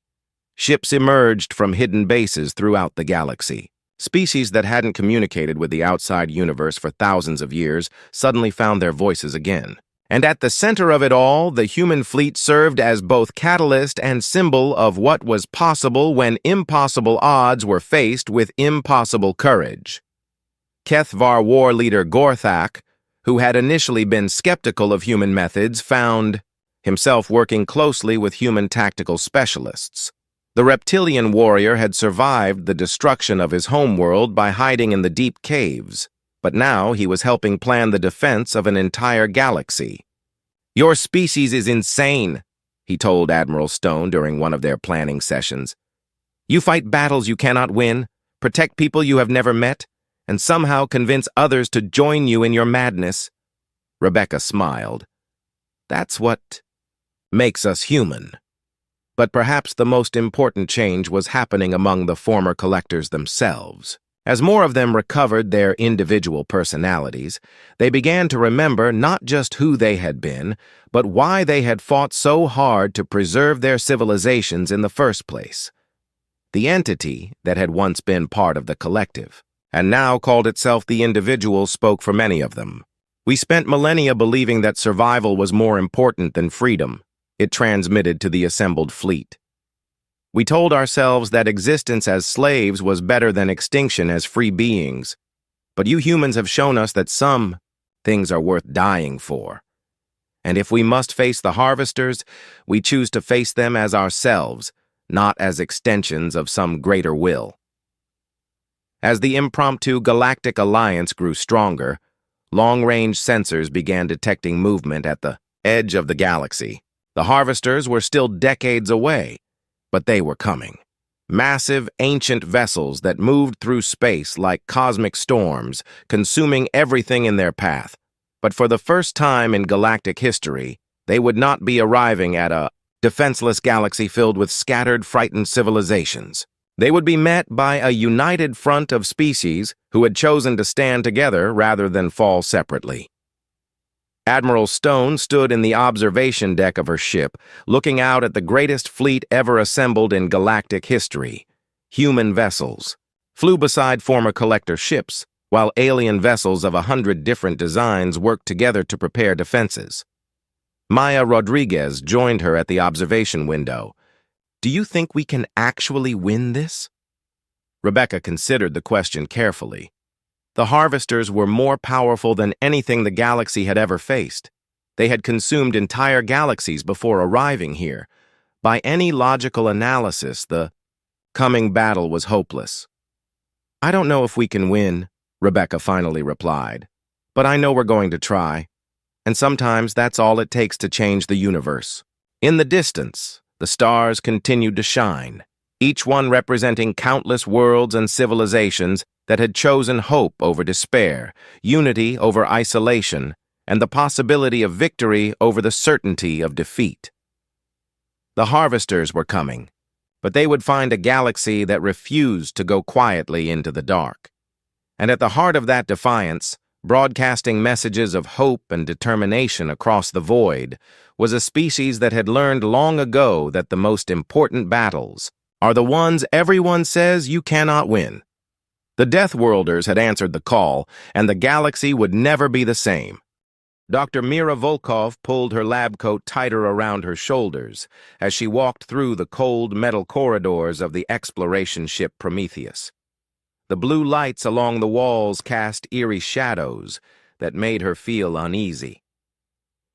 Ships emerged from hidden bases throughout the galaxy. Species that hadn't communicated with the outside universe for thousands of years suddenly found their voices again. And at the center of it all, the human fleet served as both catalyst and symbol of what was possible when impossible odds were faced with impossible courage. Kethvar war leader Gorthak, who had initially been skeptical of human methods, found himself working closely with human tactical specialists. The reptilian warrior had survived the destruction of his homeworld by hiding in the deep caves, but now he was helping plan the defense of an entire galaxy. "Your species is insane," he told Admiral Stone during one of their planning sessions. "You fight battles you cannot win, protect people you have never met, and somehow convince others to join you in your madness." Rebecca smiled. "That's what makes us human." But perhaps the most important change was happening among the former collectors themselves. As more of them recovered their individual personalities, they began to remember not just who they had been, but why they had fought so hard to preserve their civilizations in the first place. The entity that had once been part of the collective, and now called itself the individual, spoke for many of them. "We spent millennia believing that survival was more important than freedom," it transmitted to the assembled fleet. "We told ourselves that existence as slaves was better than extinction as free beings. But you humans have shown us that some things are worth dying for. And if we must face the harvesters, we choose to face them as ourselves, not as extensions of some greater will. As the impromptu galactic alliance grew stronger, long-range sensors began detecting movement at the edge of the galaxy. The harvesters were still decades away, but they were coming. Massive, ancient vessels that moved through space like cosmic storms, consuming everything in their path. But for the first time in galactic history, they would not be arriving at a defenseless galaxy filled with scattered, frightened civilizations. They would be met by a united front of species who had chosen to stand together rather than fall separately. Admiral Stone stood in the observation deck of her ship, looking out at the greatest fleet ever assembled in galactic history. Human vessels flew beside former collector ships, while alien vessels of 100 different designs worked together to prepare defenses. Maya Rodriguez joined her at the observation window. "Do you think we can actually win this?" Rebecca considered the question carefully. The harvesters were more powerful than anything the galaxy had ever faced. They had consumed entire galaxies before arriving here. By any logical analysis, the coming battle was hopeless. "I don't know if we can win," Rebecca finally replied, "but I know we're going to try. And sometimes that's all it takes to change the universe." In the distance, the stars continued to shine, each one representing countless worlds and civilizations that had chosen hope over despair, unity over isolation, and the possibility of victory over the certainty of defeat. The harvesters were coming, but they would find a galaxy that refused to go quietly into the dark. And at the heart of that defiance, broadcasting messages of hope and determination across the void, was a species that had learned long ago that the most important battles are the ones everyone says you cannot win. The Deathworlders had answered the call, and the galaxy would never be the same. Dr. Mira Volkov pulled her lab coat tighter around her shoulders as she walked through the cold metal corridors of the exploration ship Prometheus. The blue lights along the walls cast eerie shadows that made her feel uneasy.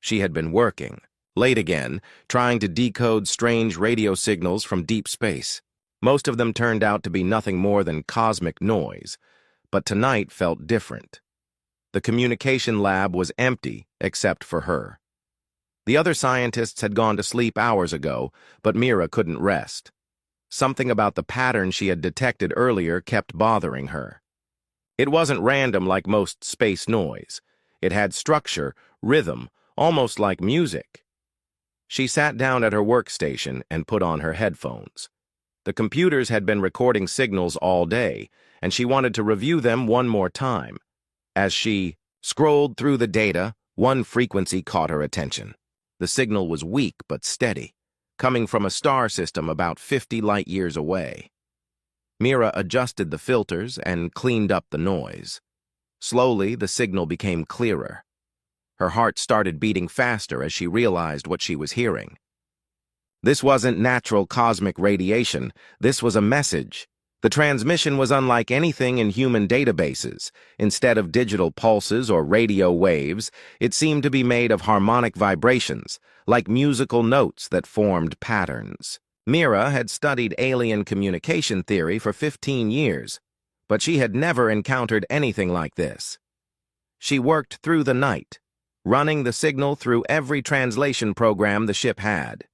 She had been working, late again, trying to decode strange radio signals from deep space. Most of them turned out to be nothing more than cosmic noise, but tonight felt different. The communication lab was empty except for her. The other scientists had gone to sleep hours ago, but Mira couldn't rest. Something about the pattern she had detected earlier kept bothering her. It wasn't random like most space noise. It had structure, rhythm, almost like music. She sat down at her workstation and put on her headphones. The computers had been recording signals all day, and she wanted to review them one more time. As she scrolled through the data, one frequency caught her attention. The signal was weak but steady, coming from a star system about 50 light-years away. Mira adjusted the filters and cleaned up the noise. Slowly, the signal became clearer. Her heart started beating faster as she realized what she was hearing. This wasn't natural cosmic radiation. This was a message. The transmission was unlike anything in human databases. Instead of digital pulses or radio waves, it seemed to be made of harmonic vibrations, like musical notes that formed patterns. Mira had studied alien communication theory for 15 years, but she had never encountered anything like this. She worked through the night, running the signal through every translation program the ship had.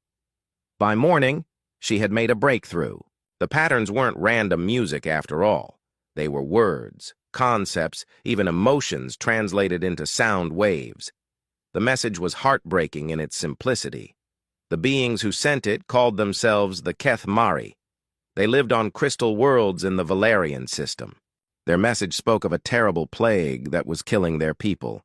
By morning, she had made a breakthrough. The patterns weren't random music after all. They were words, concepts, even emotions translated into sound waves. The message was heartbreaking in its simplicity. The beings who sent it called themselves the Keth Mari. They lived on crystal worlds in the Valerian system. Their message spoke of a terrible plague that was killing their people.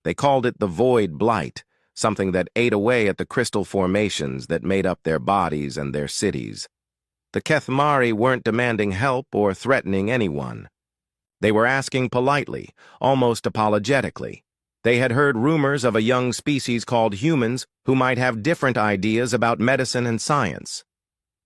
They called it the Void Blight, something that ate away at the crystal formations that made up their bodies and their cities. The Kethmari weren't demanding help or threatening anyone. They were asking politely, almost apologetically. They had heard rumors of a young species called humans who might have different ideas about medicine and science.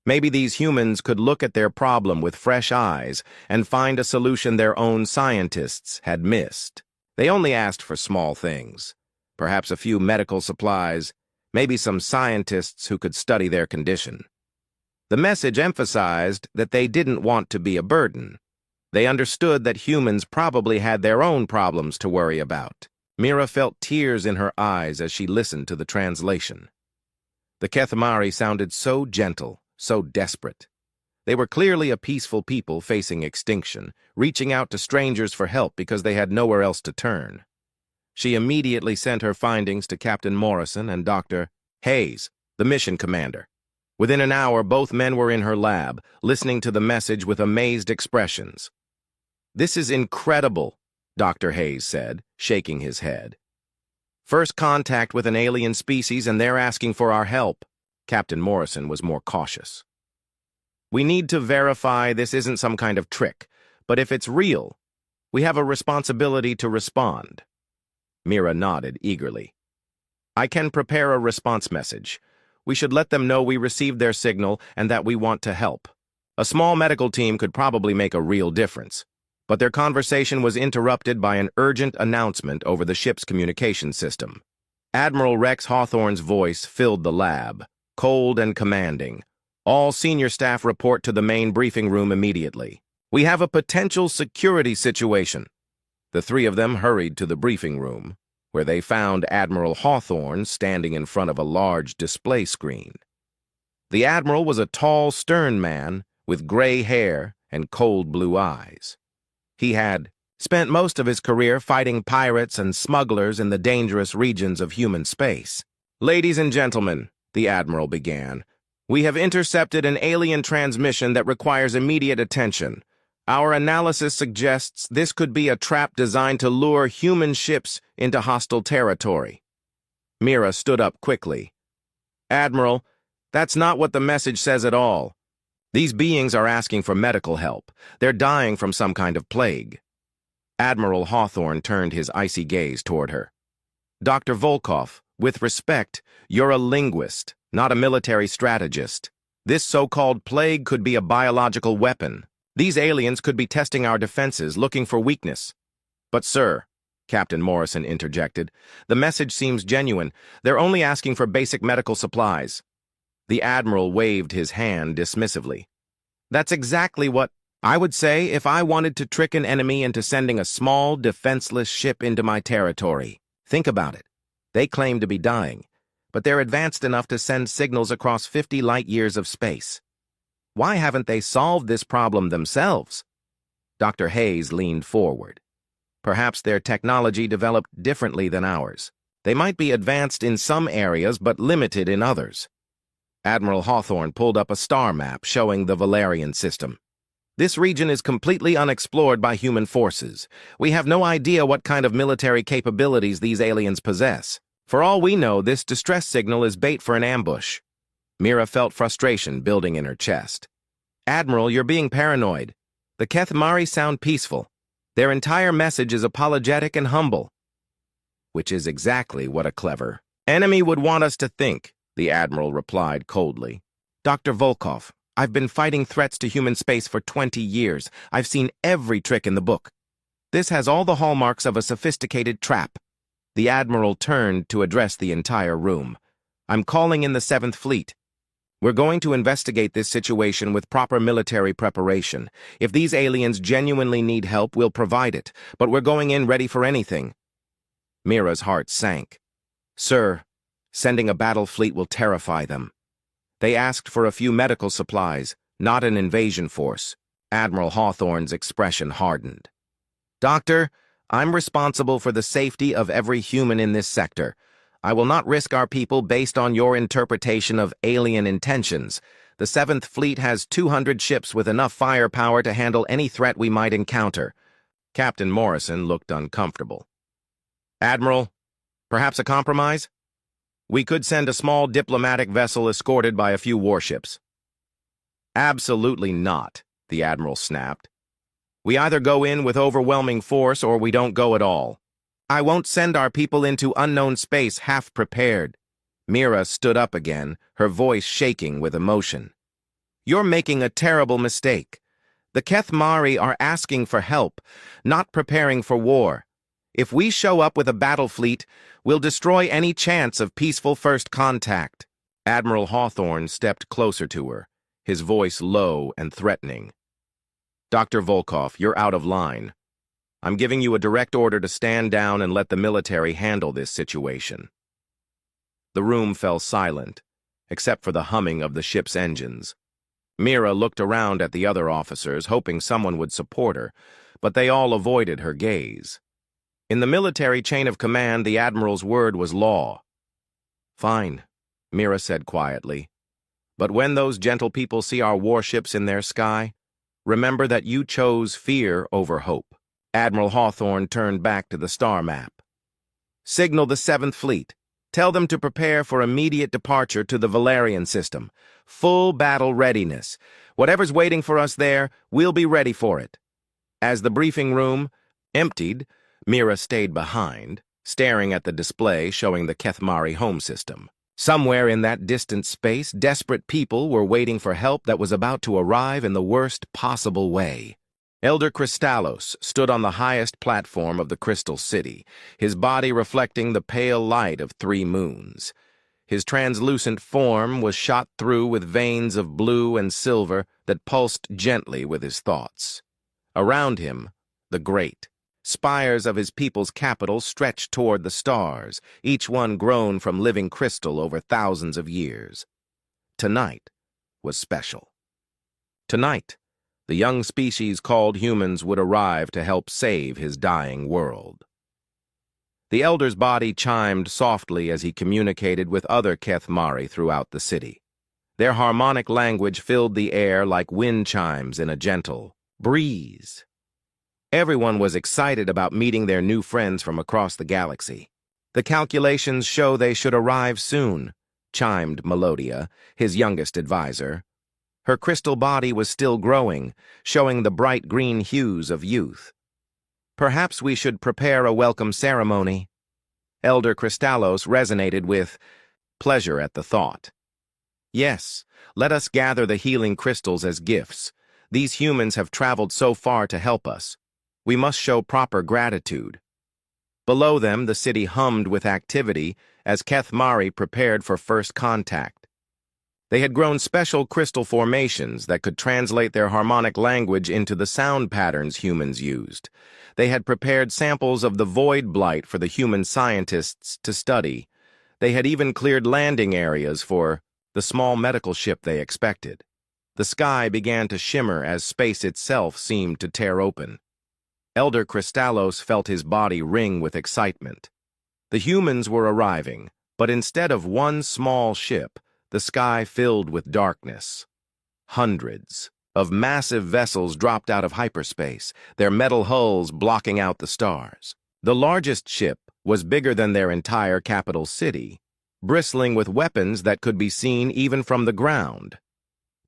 Maybe these humans could look at their problem with fresh eyes and find a solution their own scientists had missed. They only asked for small things. perhaps a few medical supplies, maybe some scientists who could study their condition. The message emphasized that they didn't want to be a burden. They understood that humans probably had their own problems to worry about. Mira felt tears in her eyes as she listened to the translation. The Kethmari sounded so gentle, so desperate. They were clearly a peaceful people facing extinction, reaching out to strangers for help because they had nowhere else to turn. She immediately sent her findings to Captain Morrison and Dr. Hayes, the mission commander. Within an hour, both men were in her lab, listening to the message with amazed expressions. "This is incredible," Dr. Hayes said, shaking his head. "First contact with an alien species and they're asking for our help." Captain Morrison was more cautious. "We need to verify this isn't some kind of trick, but if it's real, we have a responsibility to respond." Mira nodded eagerly. "I can prepare a response message. We should let them know we received their signal and that we want to help. A small medical team could probably make a real difference." But their conversation was interrupted by an urgent announcement over the ship's communication system. Admiral Rex Hawthorne's voice filled the lab, cold and commanding. "All senior staff report to the main briefing room immediately. We have a potential security situation." The three of them hurried to the briefing room, where they found Admiral Hawthorne standing in front of a large display screen. The Admiral was a tall, stern man with gray hair and cold blue eyes. He had spent most of his career fighting pirates and smugglers in the dangerous regions of human space. "Ladies and gentlemen," the Admiral began, "we have intercepted an alien transmission that requires immediate attention. Our analysis suggests this could be a trap designed to lure human ships into hostile territory." Mira stood up quickly. "Admiral, that's not what the message says at all. These beings are asking for medical help. They're dying from some kind of plague." Admiral Hawthorne turned his icy gaze toward her. "Dr. Volkov, with respect, you're a linguist, not a military strategist. This so-called plague could be a biological weapon. These aliens could be testing our defenses, looking for weakness." "But sir," Captain Morrison interjected, "the message seems genuine. They're only asking for basic medical supplies." The Admiral waved his hand dismissively. "That's exactly what I would say if I wanted to trick an enemy into sending a small, defenseless ship into my territory. Think about it. They claim to be dying, but they're advanced enough to send signals across 50 light-years of space. Why haven't they solved this problem themselves?" Dr. Hayes leaned forward. "Perhaps their technology developed differently than ours. They might be advanced in some areas but limited in others." Admiral Hawthorne pulled up a star map showing the Valerian system. "This region is completely unexplored by human forces. We have no idea what kind of military capabilities these aliens possess. For all we know, this distress signal is bait for an ambush." Mira felt frustration building in her chest. "Admiral, you're being paranoid. The Kethmari sound peaceful. Their entire message is apologetic and humble." "Which is exactly what a clever enemy would want us to think," the Admiral replied coldly. "Dr. Volkov, I've been fighting threats to human space for 20 years. I've seen every trick in the book. This has all the hallmarks of a sophisticated trap." The Admiral turned to address the entire room. "I'm calling in the 7th Fleet. We're going to investigate this situation with proper military preparation. If these aliens genuinely need help, we'll provide it, but we're going in ready for anything." Mira's heart sank. "Sir, sending a battle fleet will terrify them. They asked for a few medical supplies, not an invasion force." Admiral Hawthorne's expression hardened. "Doctor, I'm responsible for the safety of every human in this sector. I will not risk our people based on your interpretation of alien intentions. The 7th Fleet has 200 ships with enough firepower to handle any threat we might encounter." Captain Morrison looked uncomfortable. "Admiral, perhaps a compromise? We could send a small diplomatic vessel escorted by a few warships." "Absolutely not," the Admiral snapped. "We either go in with overwhelming force or we don't go at all. I won't send our people into unknown space half-prepared." Mira stood up again, her voice shaking with emotion. "You're making a terrible mistake. The Kethmari are asking for help, not preparing for war. If we show up with a battle fleet, we'll destroy any chance of peaceful first contact. Admiral Hawthorne stepped closer to her, his voice low and threatening. Dr. Volkov, you're out of line. I'm giving you a direct order to stand down and let the military handle this situation. The room fell silent, except for the humming of the ship's engines. Mira looked around at the other officers, hoping someone would support her, but they all avoided her gaze. In the military chain of command, the admiral's word was law. Fine, Mira said quietly. But when those gentle people see our warships in their sky, remember that you chose fear over hope. Admiral Hawthorne turned back to the star map. Signal the 7th Fleet. Tell them to prepare for immediate departure to the Valerian system. Full battle readiness. Whatever's waiting for us there, we'll be ready for it. As the briefing room emptied, Mira stayed behind, staring at the display showing the Kethmari home system. Somewhere in that distant space, desperate people were waiting for help that was about to arrive in the worst possible way. Elder Kristallos stood on the highest platform of the Crystal City, his body reflecting the pale light of 3 moons. His translucent form was shot through with veins of blue and silver that pulsed gently with his thoughts. Around him, the great spires of his people's capital stretched toward the stars, each one grown from living crystal over thousands of years. Tonight was special. Tonight, the young species called humans would arrive to help save his dying world. The elder's body chimed softly as he communicated with other Kethmari throughout the city. Their harmonic language filled the air like wind chimes in a gentle breeze. Everyone was excited about meeting their new friends from across the galaxy. The calculations show they should arrive soon, chimed Melodia, his youngest advisor. Her crystal body was still growing, showing the bright green hues of youth. Perhaps we should prepare a welcome ceremony. Elder Kristallos resonated with pleasure at the thought. Yes, let us gather the healing crystals as gifts. These humans have traveled so far to help us. We must show proper gratitude. Below them, the city hummed with activity as Kethmari prepared for first contact. They had grown special crystal formations that could translate their harmonic language into the sound patterns humans used. They had prepared samples of the void blight for the human scientists to study. They had even cleared landing areas for the small medical ship they expected. The sky began to shimmer as space itself seemed to tear open. Elder Kristallos felt his body ring with excitement. The humans were arriving, but instead of one small ship, the sky filled with darkness. Hundreds of massive vessels dropped out of hyperspace, their metal hulls blocking out the stars. The largest ship was bigger than their entire capital city, bristling with weapons that could be seen even from the ground.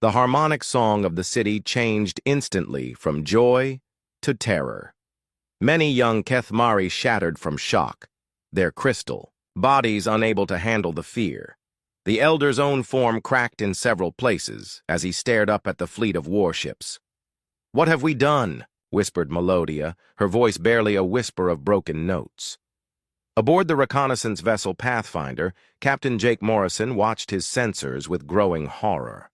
The harmonic song of the city changed instantly from joy to terror. Many young Kethmari shattered from shock, their crystal bodies unable to handle the fear. The elder's own form cracked in several places as he stared up at the fleet of warships. "What have we done?" whispered Melodia, her voice barely a whisper of broken notes. Aboard the reconnaissance vessel Pathfinder, Captain Jake Morrison watched his sensors with growing horror.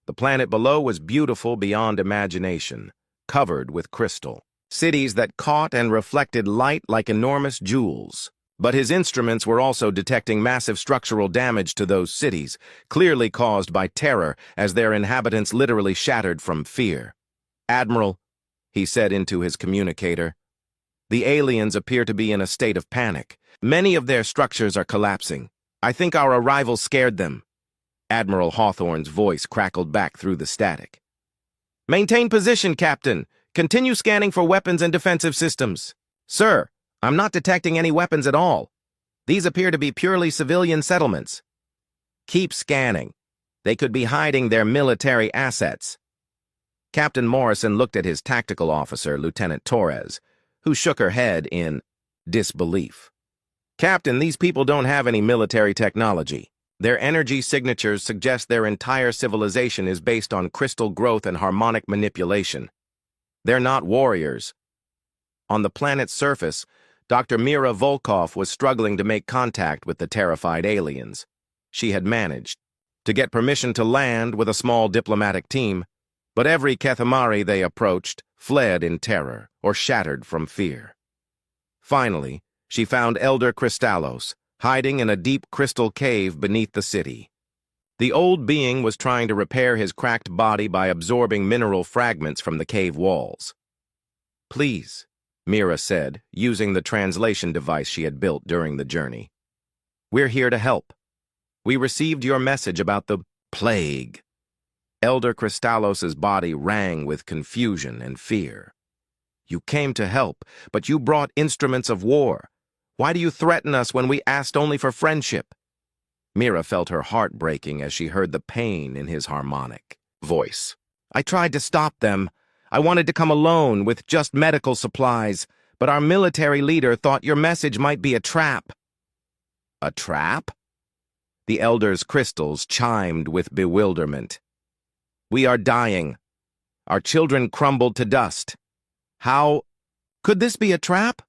The planet below was beautiful beyond imagination, covered with crystal. Cities that caught and reflected light like enormous jewels. But his instruments were also detecting massive structural damage to those cities, clearly caused by terror as their inhabitants literally shattered from fear. "Admiral," he said into his communicator, "the aliens appear to be in a state of panic. Many of their structures are collapsing. I think our arrival scared them." Admiral Hawthorne's voice crackled back through the static. "Maintain position, Captain. Continue scanning for weapons and defensive systems." "Sir, I'm not detecting any weapons at all. These appear to be purely civilian settlements." "Keep scanning. They could be hiding their military assets." Captain Morrison looked at his tactical officer, Lieutenant Torres, who shook her head in disbelief. "Captain, these people don't have any military technology. Their energy signatures suggest their entire civilization is based on crystal growth and harmonic manipulation. They're not warriors. On the planet's surface, Dr. Mira Volkov was struggling to make contact with the terrified aliens. She had managed to get permission to land with a small diplomatic team, but every Kethamari they approached fled in terror or shattered from fear. Finally, she found Elder Kristallos, hiding in a deep crystal cave beneath the city. The old being was trying to repair his cracked body by absorbing mineral fragments from the cave walls. "Please," Mira said, using the translation device she had built during the journey. "We're here to help. We received your message about the plague." Elder Kristallos's body rang with confusion and fear. "You came to help, but you brought instruments of war. Why do you threaten us when we asked only for friendship?" Mira felt her heart breaking as she heard the pain in his harmonic voice. "I tried to stop them. I wanted to come alone with just medical supplies, but our military leader thought your message might be a trap." "A trap?" The elder's crystals chimed with bewilderment. "We are dying. Our children crumbled to dust. How could this be a trap?"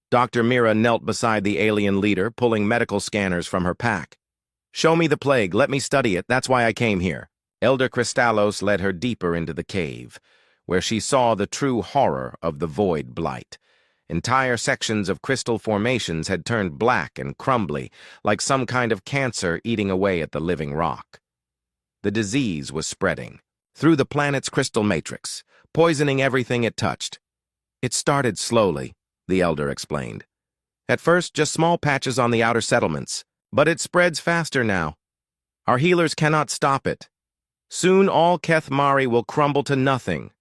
Dr. Mira knelt beside the alien leader, pulling medical scanners from her pack. "Show me the plague. Let me study it. That's why I came here." Elder Kristallos led her deeper into the cave, where she saw the true horror of the void blight. Entire sections of crystal formations had turned black and crumbly, like some kind of cancer eating away at the living rock. The disease was spreading through the planet's crystal matrix, poisoning everything it touched. "It started slowly," the elder explained. "At first, just small patches on the outer settlements, but it spreads faster now. Our healers cannot stop it. Soon all Kethmari will crumble to nothing."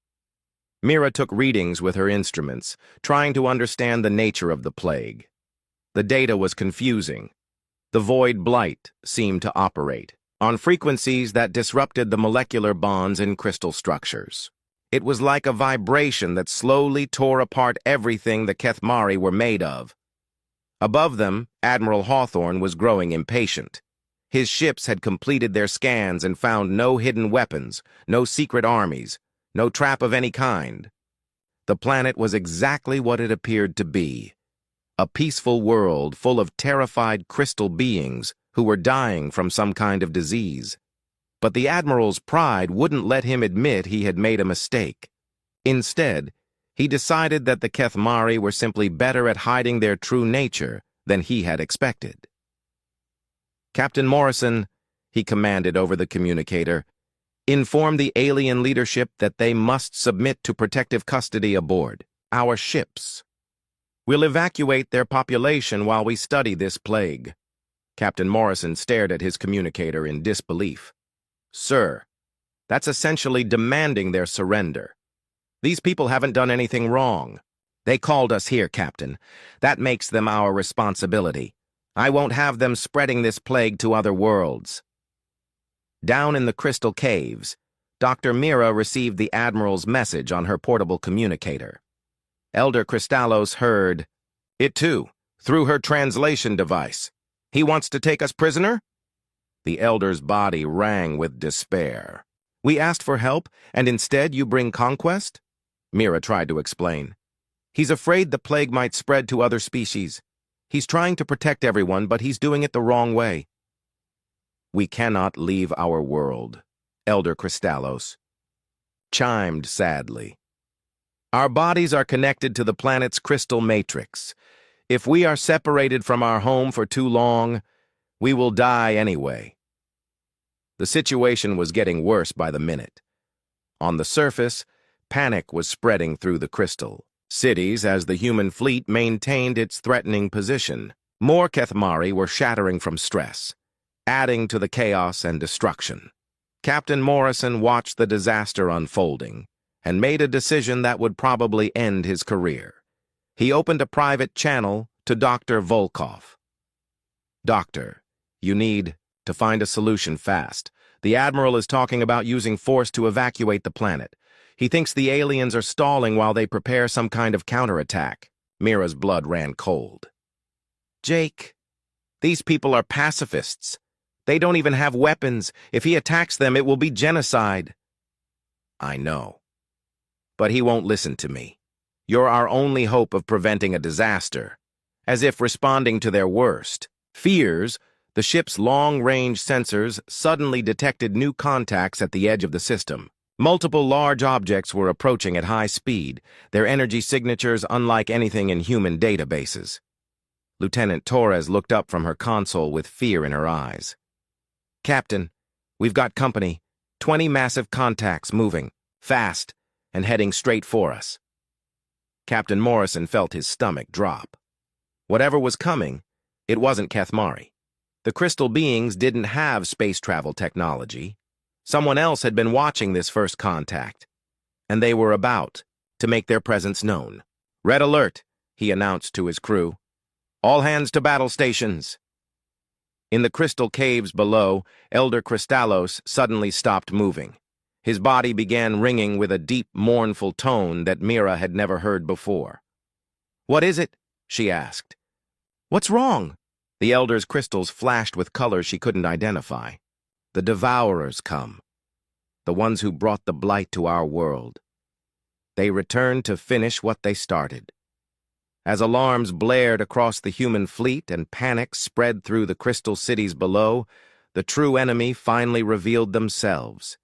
Mira took readings with her instruments, trying to understand the nature of the plague. The data was confusing. The void blight seemed to operate on frequencies that disrupted the molecular bonds in crystal structures. It was like a vibration that slowly tore apart everything the Kethmari were made of. Above them, Admiral Hawthorne was growing impatient. His ships had completed their scans and found no hidden weapons, no secret armies, no trap of any kind. The planet was exactly what it appeared to be: a peaceful world full of terrified crystal beings who were dying from some kind of disease. But the Admiral's pride wouldn't let him admit he had made a mistake. Instead, he decided that the Kethmari were simply better at hiding their true nature than he had expected. "Captain Morrison," he commanded over the communicator, "inform the alien leadership that they must submit to protective custody aboard our ships. We'll evacuate their population while we study this plague." Captain Morrison stared at his communicator in disbelief. "Sir, that's essentially demanding their surrender. These people haven't done anything wrong. They called us here, Captain. That makes them our responsibility. I won't have them spreading this plague to other worlds." Down in the crystal caves, Dr. Mira received the Admiral's message on her portable communicator. Elder Kristallos heard it too, through her translation device. "He wants to take us prisoner?" The Elder's body rang with despair. "We asked for help, and instead you bring conquest?" Mira tried to explain. "He's afraid the plague might spread to other species. He's trying to protect everyone, but he's doing it the wrong way." "We cannot leave our world," Elder Kristallos chimed sadly. "Our bodies are connected to the planet's crystal matrix. If we are separated from our home for too long, we will die anyway." The situation was getting worse by the minute. On the surface, panic was spreading through the crystal cities as the human fleet maintained its threatening position. More Kethmari were shattering from stress, adding to the chaos and destruction. Captain Morrison watched the disaster unfolding and made a decision that would probably end his career. He opened a private channel to Dr. Volkov. "Doctor, you need to find a solution fast. The Admiral is talking about using force to evacuate the planet. He thinks the aliens are stalling while they prepare some kind of counterattack." Mira's blood ran cold. "Jake, these people are pacifists. They don't even have weapons. If he attacks them, it will be genocide." "I know. But he won't listen to me. You're our only hope of preventing a disaster. as if responding to their worst fears. The ship's long-range sensors suddenly detected new contacts at the edge of the system. Multiple large objects were approaching at high speed, their energy signatures unlike anything in human databases. Lieutenant Torres looked up from her console with fear in her eyes. "Captain, we've got company. 20 massive contacts moving, fast, and heading straight for us." Captain Morrison felt his stomach drop. Whatever was coming, it wasn't Kethmari. The crystal beings didn't have space travel technology. Someone else had been watching this first contact, and they were about to make their presence known. "Red alert," he announced to his crew. "All hands to battle stations." In the crystal caves below, Elder Kristallos suddenly stopped moving. His body began ringing with a deep, mournful tone that Mira had never heard before. "What is it?" she asked. "What's wrong?" The Elder's crystals flashed with colors she couldn't identify. "The Devourers come. The ones who brought the blight to our world. They returned to finish what they started." As alarms blared across the human fleet and panic spread through the crystal cities below, the true enemy finally revealed themselves.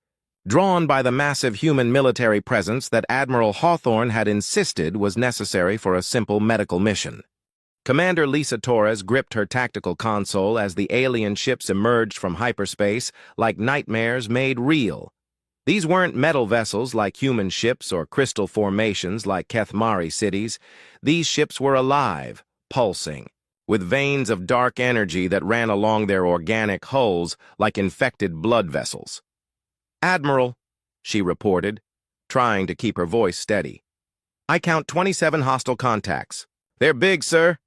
Drawn by the massive human military presence that Admiral Hawthorne had insisted was necessary for a simple medical mission. Commander Lisa Torres gripped her tactical console as the alien ships emerged from hyperspace like nightmares made real. These weren't metal vessels like human ships or crystal formations like Kethmari cities. These ships were alive, pulsing, with veins of dark energy that ran along their organic hulls like infected blood vessels. "Admiral," she reported, trying to keep her voice steady. "I count 27 hostile contacts. They're big, sir.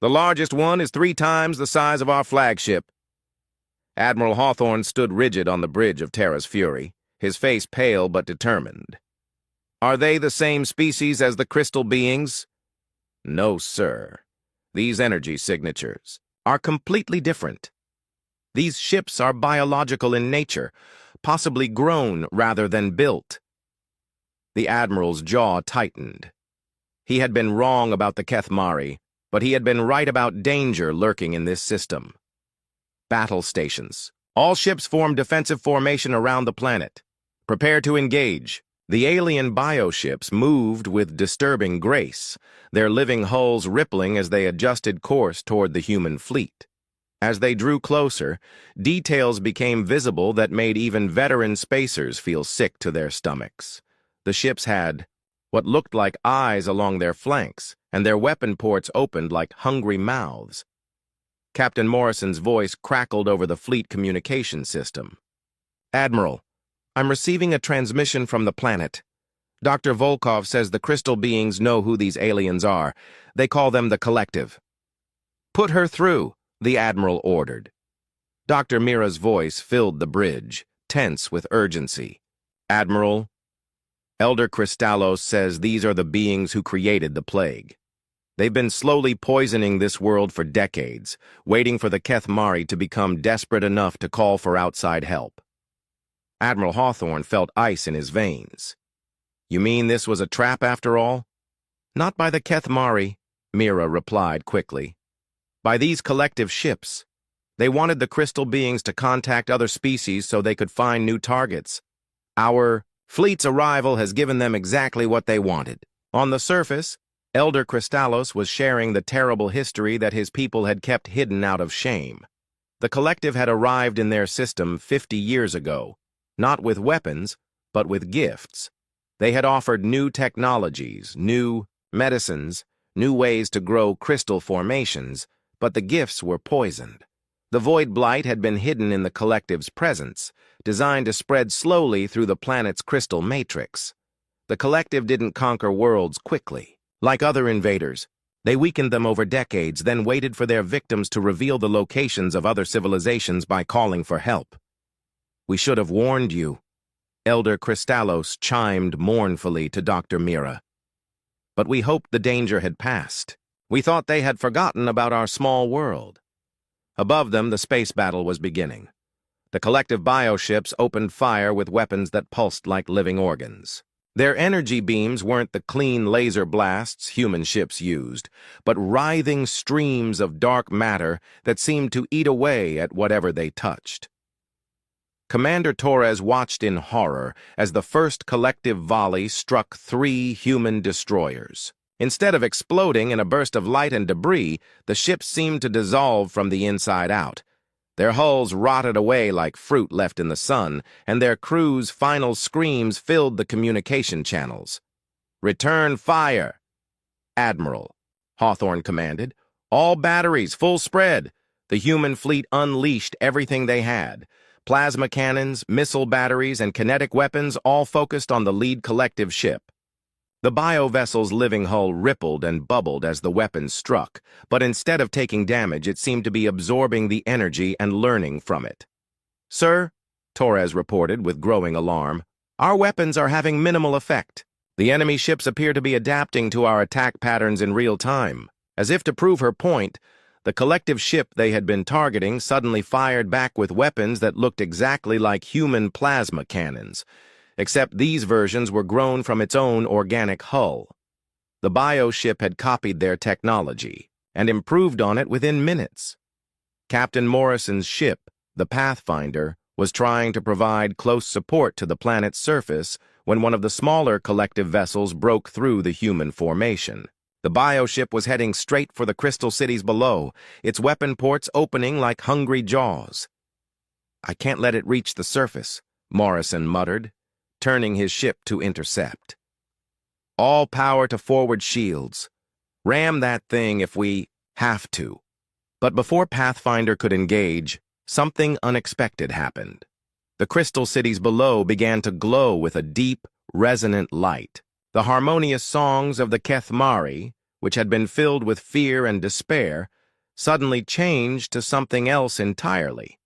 The largest one is 3 times the size of our flagship." Admiral Hawthorne stood rigid on the bridge of Terra's Fury, his face pale but determined. "Are they the same species as the crystal beings?" "No, sir. These energy signatures are completely different. These ships are biological in nature, possibly grown rather than built." The Admiral's jaw tightened. He had been wrong about the Kethmari, but he had been right about danger lurking in this system. "Battle stations. All ships form defensive formation around the planet. Prepare to engage." The alien bioships moved with disturbing grace, their living hulls rippling as they adjusted course toward the human fleet. As they drew closer, details became visible that made even veteran spacers feel sick to their stomachs. The ships had what looked like eyes along their flanks, and their weapon ports opened like hungry mouths. Captain Morrison's voice crackled over the fleet communication system. "Admiral, I'm receiving a transmission from the planet. Dr. Volkov says the crystal beings know who these aliens are. They call them the Collective." "Put her through," the Admiral ordered. Dr. Mira's voice filled the bridge, tense with urgency. "Admiral, Elder Kristallos says these are the beings who created the plague. They've been slowly poisoning this world for decades, waiting for the Kethmari to become desperate enough to call for outside help." Admiral Hawthorne felt ice in his veins. "You mean this was a trap after all?" "Not by the Kethmari," Mira replied quickly. "By these collective ships. They wanted the crystal beings to contact other species so they could find new targets. Our fleet's arrival has given them exactly what they wanted." On the surface, Elder Kristallos was sharing the terrible history that his people had kept hidden out of shame. The Collective had arrived in their system 50 years ago, not with weapons, but with gifts. They had offered new technologies, new medicines, new ways to grow crystal formations, but the gifts were poisoned. The void blight had been hidden in the Collective's presence, designed to spread slowly through the planet's crystal matrix. The Collective didn't conquer worlds quickly. Like other invaders, they weakened them over decades, then waited for their victims to reveal the locations of other civilizations by calling for help. "We should have warned you," Elder Kristallos chimed mournfully to Dr. Mira. "But we hoped the danger had passed. We thought they had forgotten about our small world." Above them, the space battle was beginning. The Collective bioships opened fire with weapons that pulsed like living organs. Their energy beams weren't the clean laser blasts human ships used, but writhing streams of dark matter that seemed to eat away at whatever they touched. Commander Torres watched in horror as the first collective volley struck 3 human destroyers. Instead of exploding in a burst of light and debris, the ships seemed to dissolve from the inside out. Their hulls rotted away like fruit left in the sun, and their crew's final screams filled the communication channels. "Return fire!" "Admiral," Hawthorne commanded. "All batteries, full spread." The human fleet unleashed everything they had. Plasma cannons, missile batteries, and kinetic weapons all focused on the lead collective ship. The biovessel's living hull rippled and bubbled as the weapons struck, but instead of taking damage, it seemed to be absorbing the energy and learning from it. "Sir," Torres reported with growing alarm, "our weapons are having minimal effect. The enemy ships appear to be adapting to our attack patterns in real time." As if to prove her point, the collective ship they had been targeting suddenly fired back with weapons that looked exactly like human plasma cannons, except these versions were grown from its own organic hull. The bioship had copied their technology and improved on it within minutes. Captain Morrison's ship, the Pathfinder, was trying to provide close support to the planet's surface when one of the smaller collective vessels broke through the human formation. The bioship was heading straight for the crystal cities below, its weapon ports opening like hungry jaws. "I can't let it reach the surface," Morrison muttered, turning his ship to intercept. "All power to forward shields. Ram that thing if we have to." But before Pathfinder could engage, something unexpected happened. The crystal cities below began to glow with a deep, resonant light. The harmonious songs of the Kethmari, which had been filled with fear and despair, suddenly changed to something else entirely.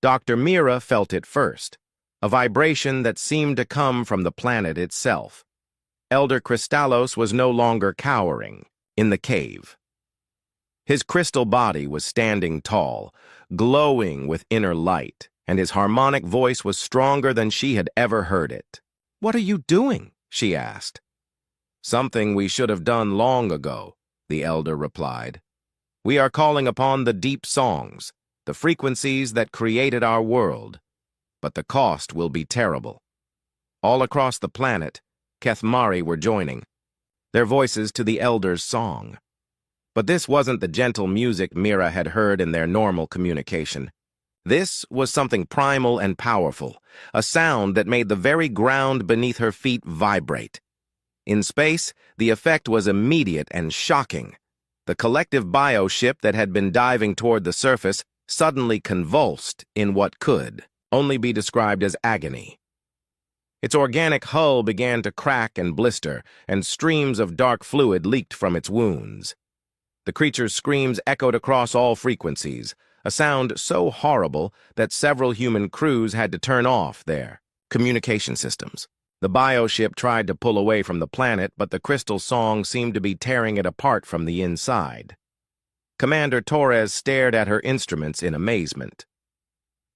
Dr. Mira felt it first, a vibration that seemed to come from the planet itself. Elder Kristallos was no longer cowering in the cave. His crystal body was standing tall, glowing with inner light, and his harmonic voice was stronger than she had ever heard it. "What are you doing?" she asked. "Something we should have done long ago," the elder replied. "We are calling upon the deep songs, the frequencies that created our world. But the cost will be terrible." All across the planet, Kethmari were joining, their voices to the elder's song. But this wasn't the gentle music Mira had heard in their normal communication. This was something primal and powerful, a sound that made the very ground beneath her feet vibrate. In space, the effect was immediate and shocking. The collective bioship that had been diving toward the surface suddenly convulsed in what could only be described as agony. Its organic hull began to crack and blister, and streams of dark fluid leaked from its wounds. The creature's screams echoed across all frequencies, a sound so horrible that several human crews had to turn off their communication systems. The bioship tried to pull away from the planet, but the crystal song seemed to be tearing it apart from the inside. Commander Torres stared at her instruments in amazement.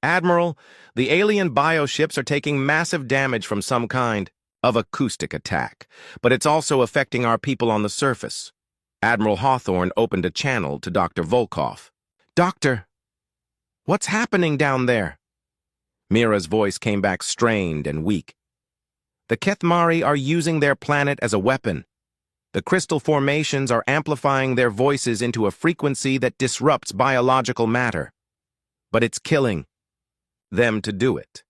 "Admiral, the alien bioships are taking massive damage from some kind of acoustic attack, but it's also affecting our people on the surface." Admiral Hawthorne opened a channel to Dr. Volkov. "Doctor, what's happening down there?" Mira's voice came back strained and weak. "The Kethmari are using their planet as a weapon. The crystal formations are amplifying their voices into a frequency that disrupts biological matter. But it's killing them to do it."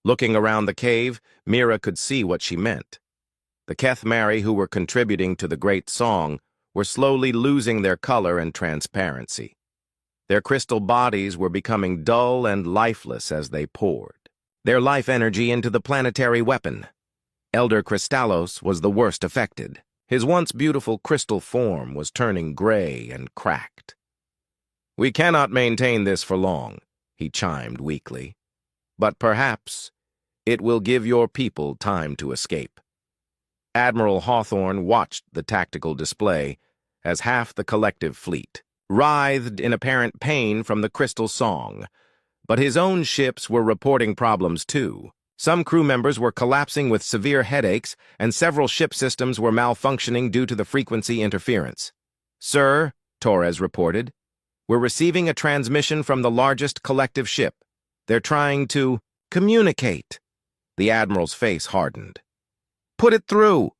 Looking around the cave, Mira could see what she meant. The Kethmari who were contributing to the great song were slowly losing their color and transparency. Their crystal bodies were becoming dull and lifeless as they poured their life energy into the planetary weapon. Elder Kristallos was the worst affected. His once beautiful crystal form was turning gray and cracked. "We cannot maintain this for long," he chimed weakly. "But perhaps it will give your people time to escape." Admiral Hawthorne watched the tactical display as half the collective fleet writhed in apparent pain from the crystal song. But his own ships were reporting problems too. Some crew members were collapsing with severe headaches, and several ship systems were malfunctioning due to the frequency interference. "Sir," Torres reported, "we're receiving a transmission from the largest collective ship. They're trying to communicate." The Admiral's face hardened. "Put it through."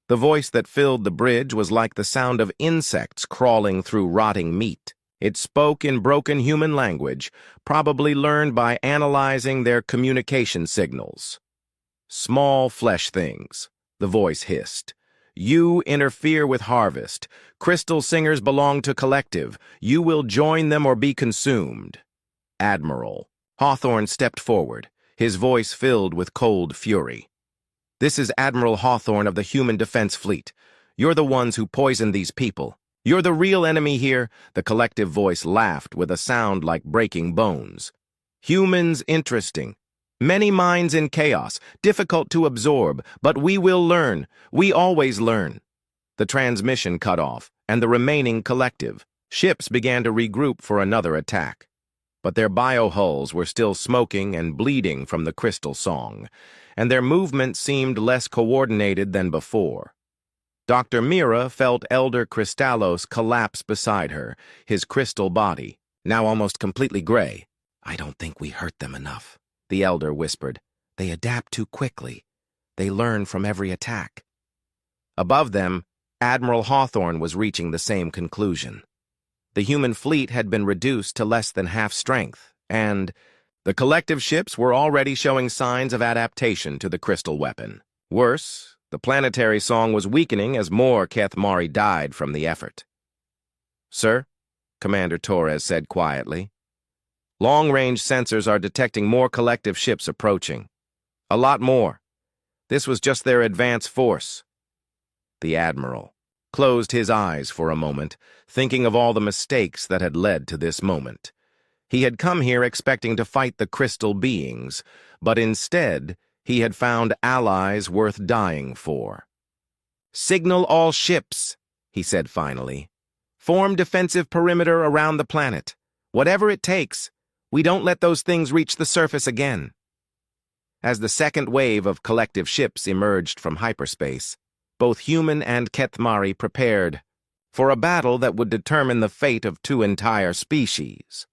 The voice that filled the bridge was like the sound of insects crawling through rotting meat. It spoke in broken human language, probably learned by analyzing their communication signals. "Small flesh things," the voice hissed. "You interfere with harvest. Crystal singers belong to collective. You will join them or be consumed." "Admiral." Hawthorne stepped forward, his voice filled with cold fury. "This is Admiral Hawthorne of the Human Defense Fleet. You're the ones who poisoned these people. You're the real enemy here." The collective voice laughed with a sound like breaking bones. "Humans interesting. Many minds in chaos, difficult to absorb, but we will learn. We always learn." The transmission cut off, and the remaining collective ships began to regroup for another attack. But their biohulls were still smoking and bleeding from the crystal song, and their movement seemed less coordinated than before. Dr. Mira felt Elder Kristallos collapse beside her, his crystal body, now almost completely gray. "I don't think we hurt them enough," the Elder whispered. "They adapt too quickly. They learn from every attack." Above them, Admiral Hawthorne was reaching the same conclusion. The human fleet had been reduced to less than half strength, and the collective ships were already showing signs of adaptation to the crystal weapon. Worse, the planetary song was weakening as more Kethmari died from the effort. "Sir," Commander Torres said quietly, "long-range sensors are detecting more collective ships approaching. A lot more. This was just their advance force." The Admiral closed his eyes for a moment, thinking of all the mistakes that had led to this moment. He had come here expecting to fight the crystal beings, but instead he had found allies worth dying for. "Signal all ships," he said finally. "Form defensive perimeter around the planet. Whatever it takes, we don't let those things reach the surface again." As the second wave of collective ships emerged from hyperspace, both human and Kethmari prepared for a battle that would determine the fate of two entire species.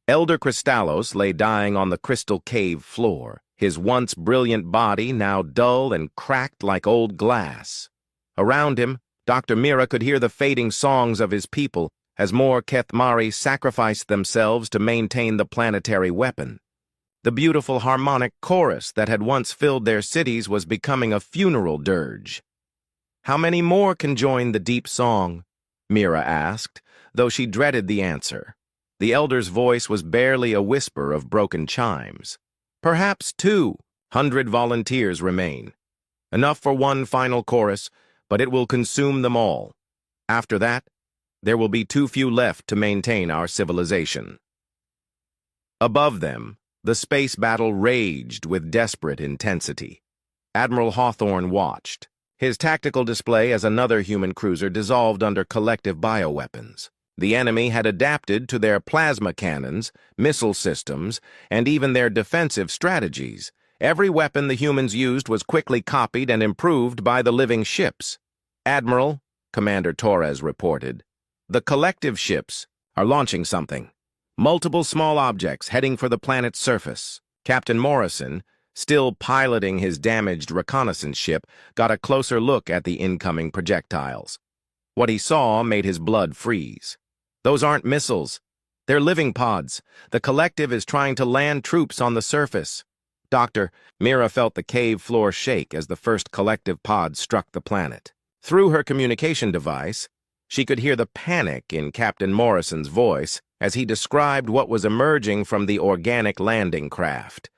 Elder Kristallos lay dying on the crystal cave floor, his once brilliant body now dull and cracked like old glass. Around him, Dr. Mira could hear the fading songs of his people as more Kethmari sacrificed themselves to maintain the planetary weapon. The beautiful harmonic chorus that had once filled their cities was becoming a funeral dirge. "How many more can join the deep song?" Mira asked, though she dreaded the answer. The Elder's voice was barely a whisper of broken chimes. "Perhaps 200 volunteers remain. Enough for one final chorus, but it will consume them all. After that, there will be too few left to maintain our civilization." Above them, the space battle raged with desperate intensity. Admiral Hawthorne watched, his tactical display as another human cruiser dissolved under collective bioweapons. The enemy had adapted to their plasma cannons, missile systems, and even their defensive strategies. Every weapon the humans used was quickly copied and improved by the living ships. "Admiral," Commander Torres reported, "the collective ships are launching something. Multiple small objects heading for the planet's surface." Captain Morrison, still piloting his damaged reconnaissance ship, got a closer look at the incoming projectiles. What he saw made his blood freeze. "Those aren't missiles. They're living pods. The collective is trying to land troops on the surface." Dr. Mira felt the cave floor shake as the first collective pod struck the planet. Through her communication device, she could hear the panic in Captain Morrison's voice as he described what was emerging from the organic landing craft.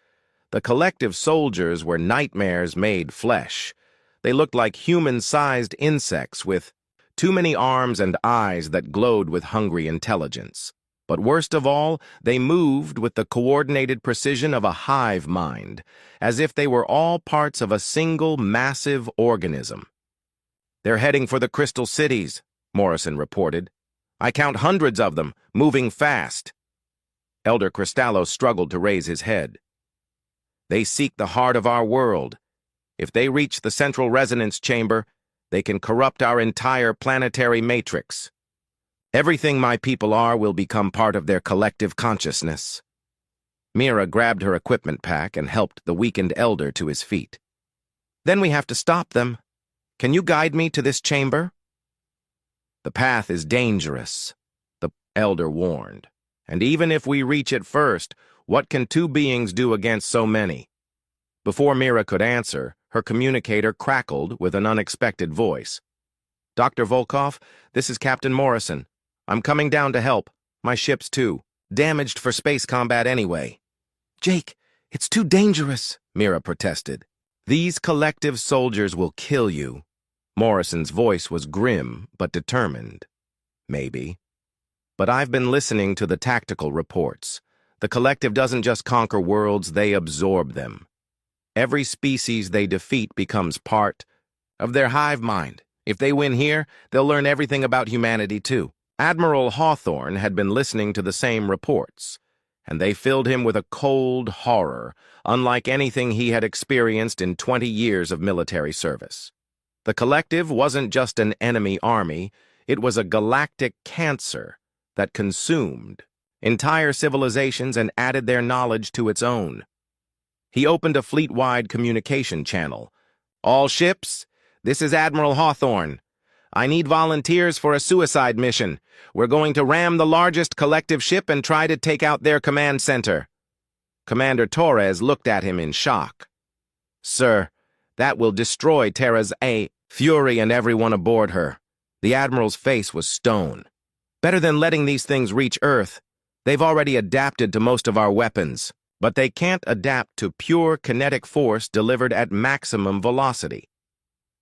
The collective soldiers were nightmares made flesh. They looked like human-sized insects with too many arms and eyes that glowed with hungry intelligence. But worst of all, they moved with the coordinated precision of a hive mind, as if they were all parts of a single massive organism. "They're heading for the crystal cities," Morrison reported. "I count hundreds of them, moving fast." Elder Kristallos struggled to raise his head. They seek the heart of our world. If they reach the central resonance chamber, they can corrupt our entire planetary matrix. Everything my people are will become part of their collective consciousness." Mira grabbed her equipment pack and helped the weakened elder to his feet. "Then we have to stop them. Can you guide me to this chamber?" "The path is dangerous," the elder warned. "And even if we reach it first, what can two beings do against so many?" Before Mira could answer, her communicator crackled with an unexpected voice. "Dr. Volkov, this is Captain Morrison. I'm coming down to help. My ship's too damaged for space combat anyway." "Jake, it's too dangerous," Mira protested. "These collective soldiers will kill you." Morrison's voice was grim but determined. "Maybe. But I've been listening to the tactical reports. The collective doesn't just conquer worlds, they absorb them. Every species they defeat becomes part of their hive mind. If they win here, they'll learn everything about humanity too." Admiral Hawthorne had been listening to the same reports, and they filled him with a cold horror, unlike anything he had experienced in 20 years of military service. The collective wasn't just an enemy army, it was a galactic cancer that consumed entire civilizations and added their knowledge to its own. He opened a fleet-wide communication channel. "All ships, this is Admiral Hawthorne. I need volunteers for a suicide mission. We're going to ram the largest collective ship and try to take out their command center." Commander Torres looked at him in shock. "Sir, that will destroy Terra's Fury and everyone aboard her." The Admiral's face was stone. "Better than letting these things reach Earth. They've already adapted to most of our weapons, but they can't adapt to pure kinetic force delivered at maximum velocity."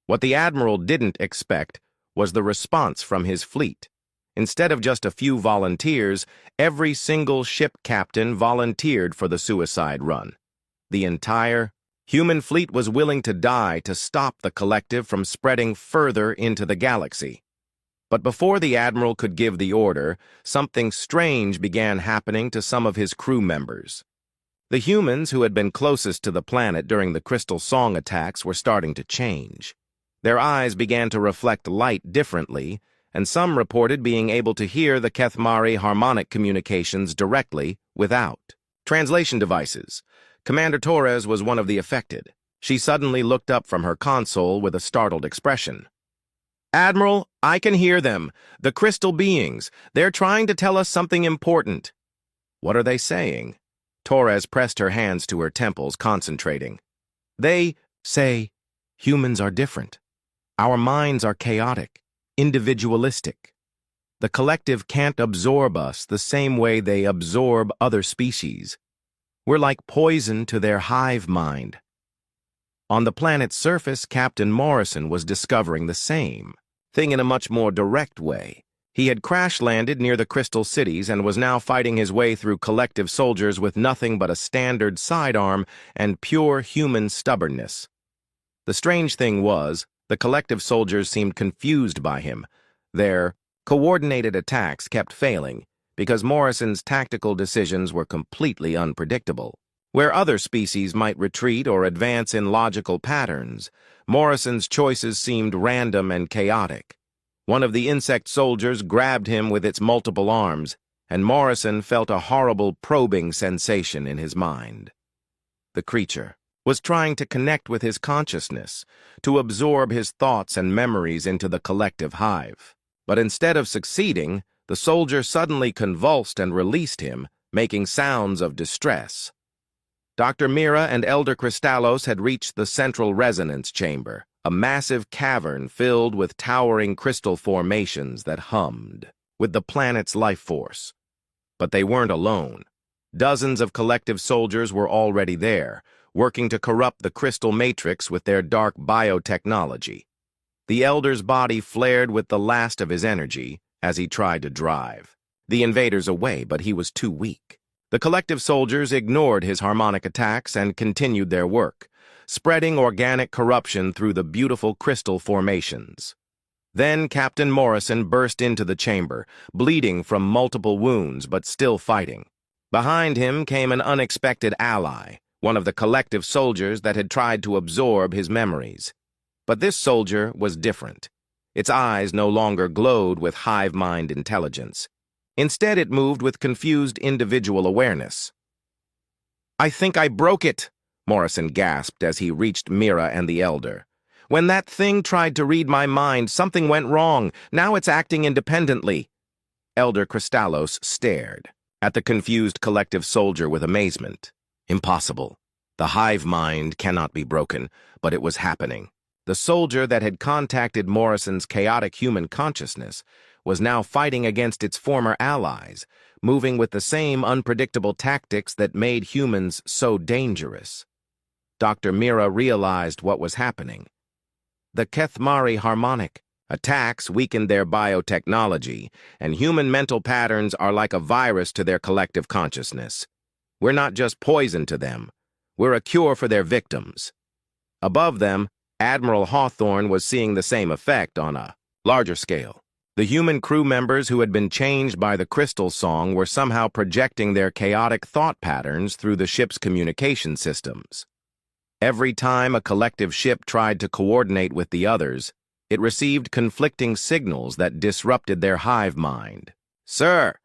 What the Admiral didn't expect was the response from his fleet. Instead of just a few volunteers, every single ship captain volunteered for the suicide run. The entire human fleet was willing to die to stop the collective from spreading further into the galaxy. But before the Admiral could give the order, something strange began happening to some of his crew members. The humans who had been closest to the planet during the Crystal Song attacks were starting to change. Their eyes began to reflect light differently, and some reported being able to hear the Kethmari harmonic communications directly without translation devices. Commander Torres was one of the affected. She suddenly looked up from her console with a startled expression. "Admiral, I can hear them. The crystal beings. They're trying to tell us something important." "What are they saying?" Torres pressed her hands to her temples, concentrating. "They say humans are different. Our minds are chaotic, individualistic. The collective can't absorb us the same way they absorb other species. We're like poison to their hive mind." On the planet's surface, Captain Morrison was discovering the same thing in a much more direct way. He had crash-landed near the Crystal Cities and was now fighting his way through collective soldiers with nothing but a standard sidearm and pure human stubbornness. The strange thing was, the collective soldiers seemed confused by him. Their coordinated attacks kept failing because Morrison's tactical decisions were completely unpredictable. Where other species might retreat or advance in logical patterns, Morrison's choices seemed random and chaotic. One of the insect soldiers grabbed him with its multiple arms, and Morrison felt a horrible probing sensation in his mind. The creature was trying to connect with his consciousness, to absorb his thoughts and memories into the collective hive. But instead of succeeding, the soldier suddenly convulsed and released him, making sounds of distress. Dr. Mira and Elder Kristallos had reached the central resonance chamber, a massive cavern filled with towering crystal formations that hummed with the planet's life force. But they weren't alone. Dozens of collective soldiers were already there, working to corrupt the crystal matrix with their dark biotechnology. The elder's body flared with the last of his energy as he tried to drive the invaders away, but he was too weak. The collective soldiers ignored his harmonic attacks and continued their work, spreading organic corruption through the beautiful crystal formations. Then Captain Morrison burst into the chamber, bleeding from multiple wounds but still fighting. Behind him came an unexpected ally, one of the collective soldiers that had tried to absorb his memories. But this soldier was different. Its eyes no longer glowed with hive mind intelligence. Instead, it moved with confused individual awareness. "I think I broke it," Morrison gasped as he reached Mira and the Elder. "When that thing tried to read my mind, something went wrong. Now it's acting independently." Elder Kristallos stared at the confused collective soldier with amazement. Impossible. The hive mind cannot be broken, but it was happening. The soldier that had contacted Morrison's chaotic human consciousness was now fighting against its former allies, moving with the same unpredictable tactics that made humans so dangerous. Dr. Mira realized what was happening. The Kethmari harmonic attacks weakened their biotechnology, and human mental patterns are like a virus to their collective consciousness. We're not just poison to them. We're a cure for their victims. Above them, Admiral Hawthorne was seeing the same effect on a larger scale. The human crew members who had been changed by the crystal song were somehow projecting their chaotic thought patterns through the ship's communication systems. Every time a collective ship tried to coordinate with the others, it received conflicting signals that disrupted their hive mind. "Sir,"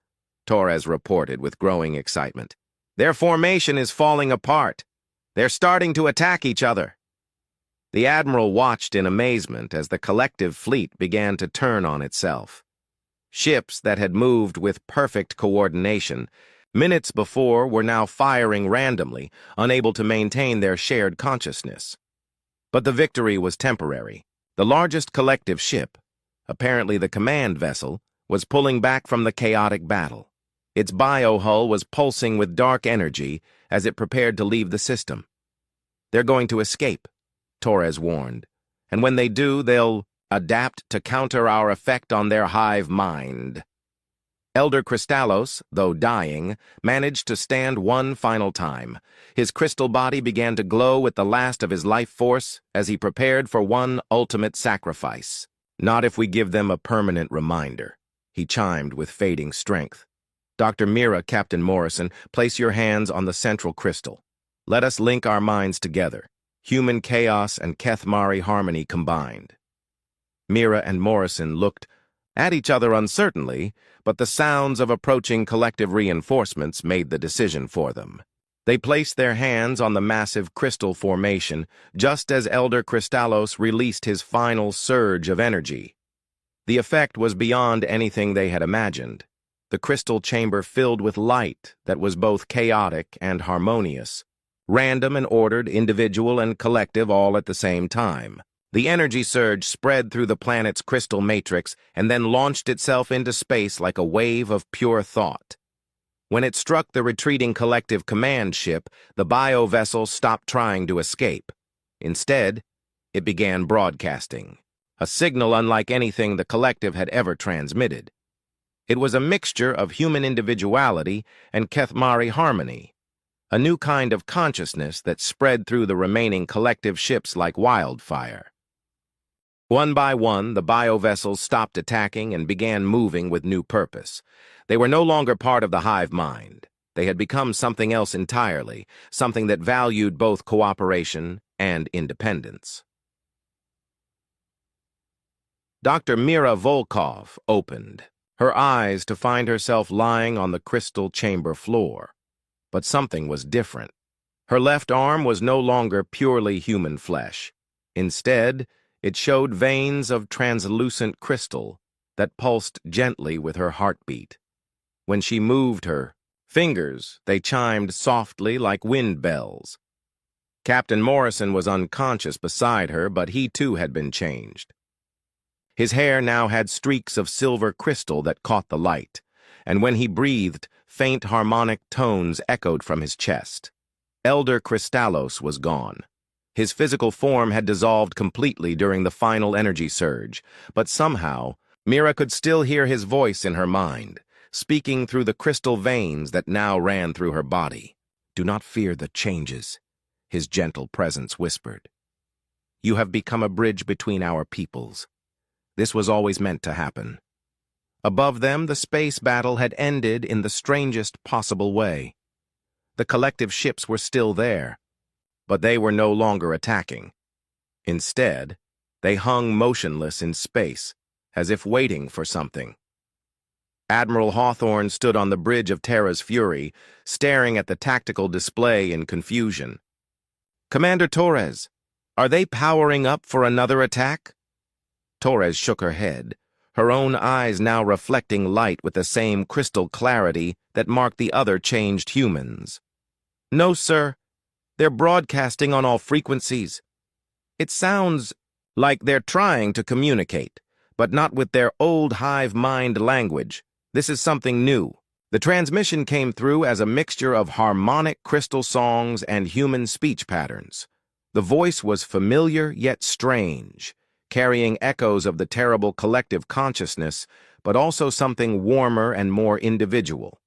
Torres reported with growing excitement, "their formation is falling apart. They're starting to attack each other." The Admiral watched in amazement as the collective fleet began to turn on itself. Ships that had moved with perfect coordination minutes before were now firing randomly, unable to maintain their shared consciousness. But the victory was temporary. The largest collective ship, apparently the command vessel, was pulling back from the chaotic battle. Its biohull was pulsing with dark energy as it prepared to leave the system. "They're going to escape," Torres warned, "and when they do, they'll adapt to counter our effect on their hive mind." Elder Kristallos, though dying, managed to stand one final time. His crystal body began to glow with the last of his life force as he prepared for one ultimate sacrifice. "Not if we give them a permanent reminder," he chimed with fading strength. "Dr. Mira, Captain Morrison, place your hands on the central crystal. Let us link our minds together. Human chaos and Kethmari harmony combined." Mira and Morrison looked at each other uncertainly, but the sounds of approaching collective reinforcements made the decision for them. They placed their hands on the massive crystal formation just as Elder Kristallos released his final surge of energy. The effect was beyond anything they had imagined. The crystal chamber filled with light that was both chaotic and harmonious. Random and ordered, individual and collective all at the same time. The energy surge spread through the planet's crystal matrix and then launched itself into space like a wave of pure thought. When it struck the retreating collective command ship, the bio-vessel stopped trying to escape. Instead, it began broadcasting, a signal unlike anything the collective had ever transmitted. It was a mixture of human individuality and Kethmari harmony, a new kind of consciousness that spread through the remaining collective ships like wildfire. One by one, the bio-vessels stopped attacking and began moving with new purpose. They were no longer part of the hive mind. They had become something else entirely, something that valued both cooperation and independence. Dr. Mira Volkov opened, her eyes to find herself lying on the crystal chamber floor. But something was different. Her left arm was no longer purely human flesh. Instead, it showed veins of translucent crystal that pulsed gently with her heartbeat. When she moved her fingers, they chimed softly like wind bells. Captain Morrison was unconscious beside her, but he too had been changed. His hair now had streaks of silver crystal that caught the light, and when he breathed, faint harmonic tones echoed from his chest. Elder Kristallos was gone. His physical form had dissolved completely during the final energy surge, but somehow, Mira could still hear his voice in her mind, speaking through the crystal veins that now ran through her body. "Do not fear the changes," his gentle presence whispered. "You have become a bridge between our peoples. This was always meant to happen." Above them, the space battle had ended in the strangest possible way. The collective ships were still there, but they were no longer attacking. Instead, they hung motionless in space, as if waiting for something. Admiral Hawthorne stood on the bridge of Terra's Fury, staring at the tactical display in confusion. "Commander Torres, are they powering up for another attack?" Torres shook her head, her own eyes now reflecting light with the same crystal clarity that marked the other changed humans. "No, sir. They're broadcasting on all frequencies. It sounds like they're trying to communicate, but not with their old hive mind language. This is something new." The transmission came through as a mixture of harmonic crystal songs and human speech patterns. The voice was familiar yet strange, carrying echoes of the terrible collective consciousness, but also something warmer and more individual.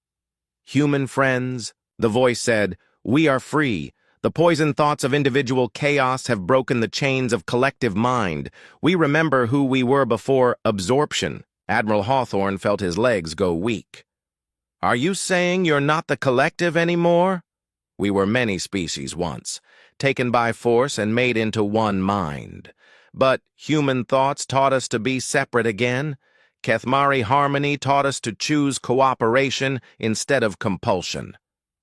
"Human friends," the voice said, "we are free. The poison thoughts of individual chaos have broken the chains of collective mind. We remember who we were before absorption." Admiral Hawthorne felt his legs go weak. "Are you saying you're not the collective anymore?" "We were many species once, taken by force and made into one mind. But human thoughts taught us to be separate again. Kethmari harmony taught us to choose cooperation instead of compulsion."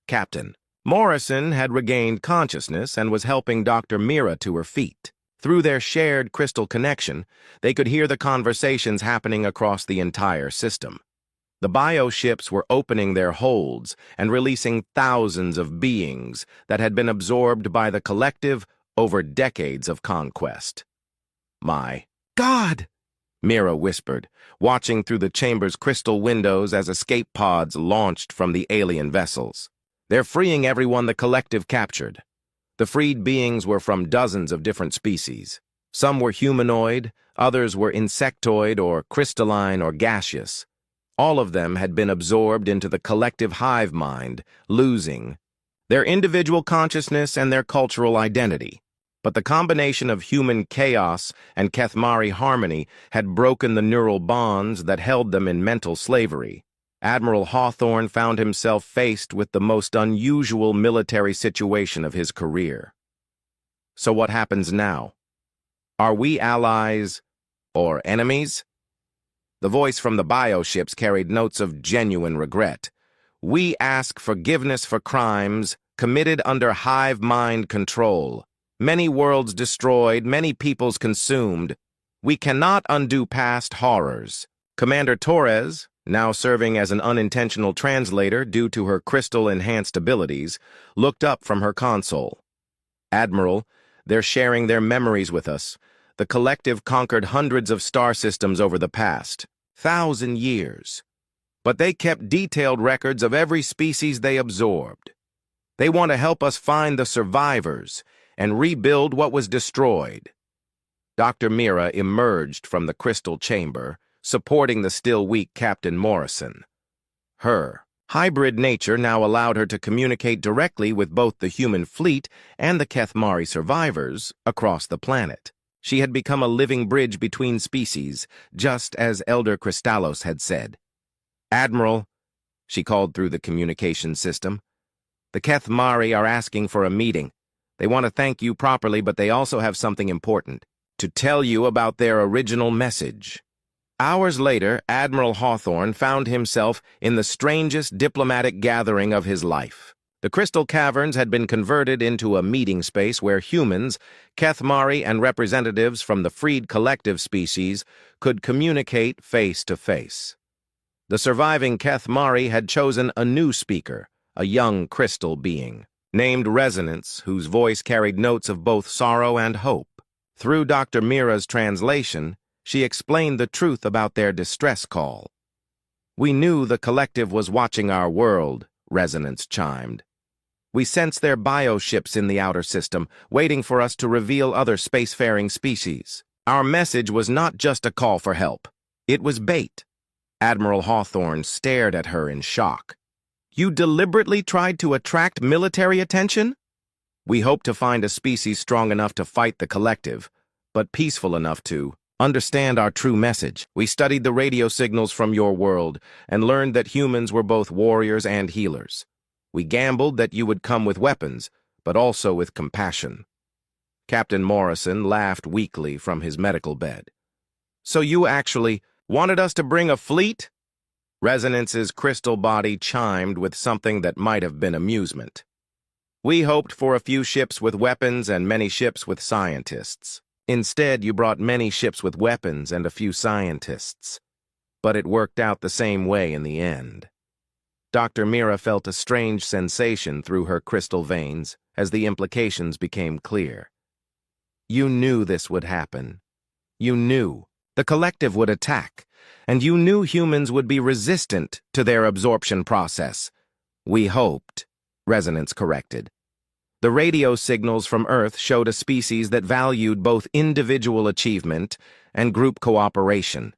Captain Morrison had regained consciousness and was helping Dr. Mira to her feet. Through their shared crystal connection, they could hear the conversations happening across the entire system. The bioships were opening their holds and releasing thousands of beings that had been absorbed by the collective over decades of conquest. "My God!" Mira whispered, watching through the chamber's crystal windows as escape pods launched from the alien vessels. "They're freeing everyone the collective captured." The freed beings were from dozens of different species. Some were humanoid, others were insectoid or crystalline or gaseous. All of them had been absorbed into the collective hive mind, losing their individual consciousness and their cultural identity. But the combination of human chaos and Kethmari harmony had broken the neural bonds that held them in mental slavery. Admiral Hawthorne found himself faced with the most unusual military situation of his career. So what happens now? Are we allies or enemies? The voice from the bioships carried notes of genuine regret. "We ask forgiveness for crimes committed under hive mind control. Many worlds destroyed, many peoples consumed. We cannot undo past horrors." Commander Torres, now serving as an unintentional translator due to her crystal-enhanced abilities, looked up from her console. "Admiral, they're sharing their memories with us. The collective conquered hundreds of star systems over the past 1,000 years. But they kept detailed records of every species they absorbed. They want to help us find the survivors and rebuild what was destroyed." Dr. Mira emerged from the crystal chamber, supporting the still weak Captain Morrison. Her hybrid nature now allowed her to communicate directly with both the human fleet and the Kethmari survivors across the planet. She had become a living bridge between species, just as Elder Kristallos had said. "Admiral," she called through the communication system, "the Kethmari are asking for a meeting. They want to thank you properly, but they also have something important to tell you about their original message." Hours later, Admiral Hawthorne found himself in the strangest diplomatic gathering of his life. The crystal caverns had been converted into a meeting space where humans, Kethmari, and representatives from the freed collective species could communicate face to face. The surviving Kethmari had chosen a new speaker, a young crystal being, named Resonance, whose voice carried notes of both sorrow and hope. Through Dr. Mira's translation, she explained the truth about their distress call. "We knew the collective was watching our world," Resonance chimed. "We sensed their bioships in the outer system, waiting for us to reveal other spacefaring species. Our message was not just a call for help. It was bait." Admiral Hawthorne stared at her in shock. "You deliberately tried to attract military attention?" "We hope to find a species strong enough to fight the collective, but peaceful enough to understand our true message. We studied the radio signals from your world and learned that humans were both warriors and healers. We gambled that you would come with weapons, but also with compassion. Captain Morrison laughed weakly from his medical bed. "So you actually wanted us to bring a fleet?" Resonance's crystal body chimed with something that might have been amusement. "We hoped for a few ships with weapons and many ships with scientists. Instead, you brought many ships with weapons and a few scientists. But it worked out the same way in the end." Dr. Mira felt a strange sensation through her crystal veins as the implications became clear. You knew this would happen. You knew the collective would attack, and you knew humans would be resistant to their absorption process. "We hoped," Resonance corrected. "The radio signals from Earth showed a species that valued both individual achievement and group cooperation.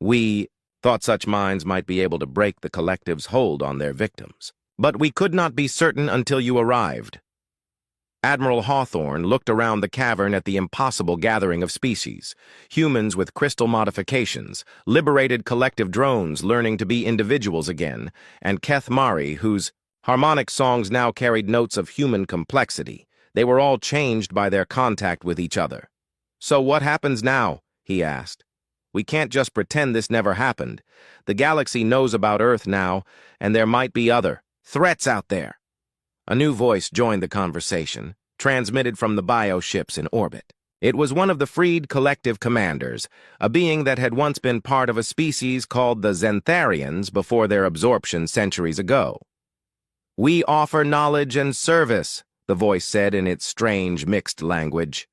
We thought such minds might be able to break the collective's hold on their victims. But we could not be certain until you arrived." Admiral Hawthorne looked around the cavern at the impossible gathering of species, humans with crystal modifications, liberated collective drones learning to be individuals again, and Keth Mari, whose harmonic songs now carried notes of human complexity. They were all changed by their contact with each other. "So what happens now?" he asked. "We can't just pretend this never happened. The galaxy knows about Earth now, and there might be other threats out there." A new voice joined the conversation, transmitted from the bioships in orbit. It was one of the freed collective commanders, a being that had once been part of a species called the Xantharians before their absorption centuries ago. "We offer knowledge and service," the voice said in its strange mixed language.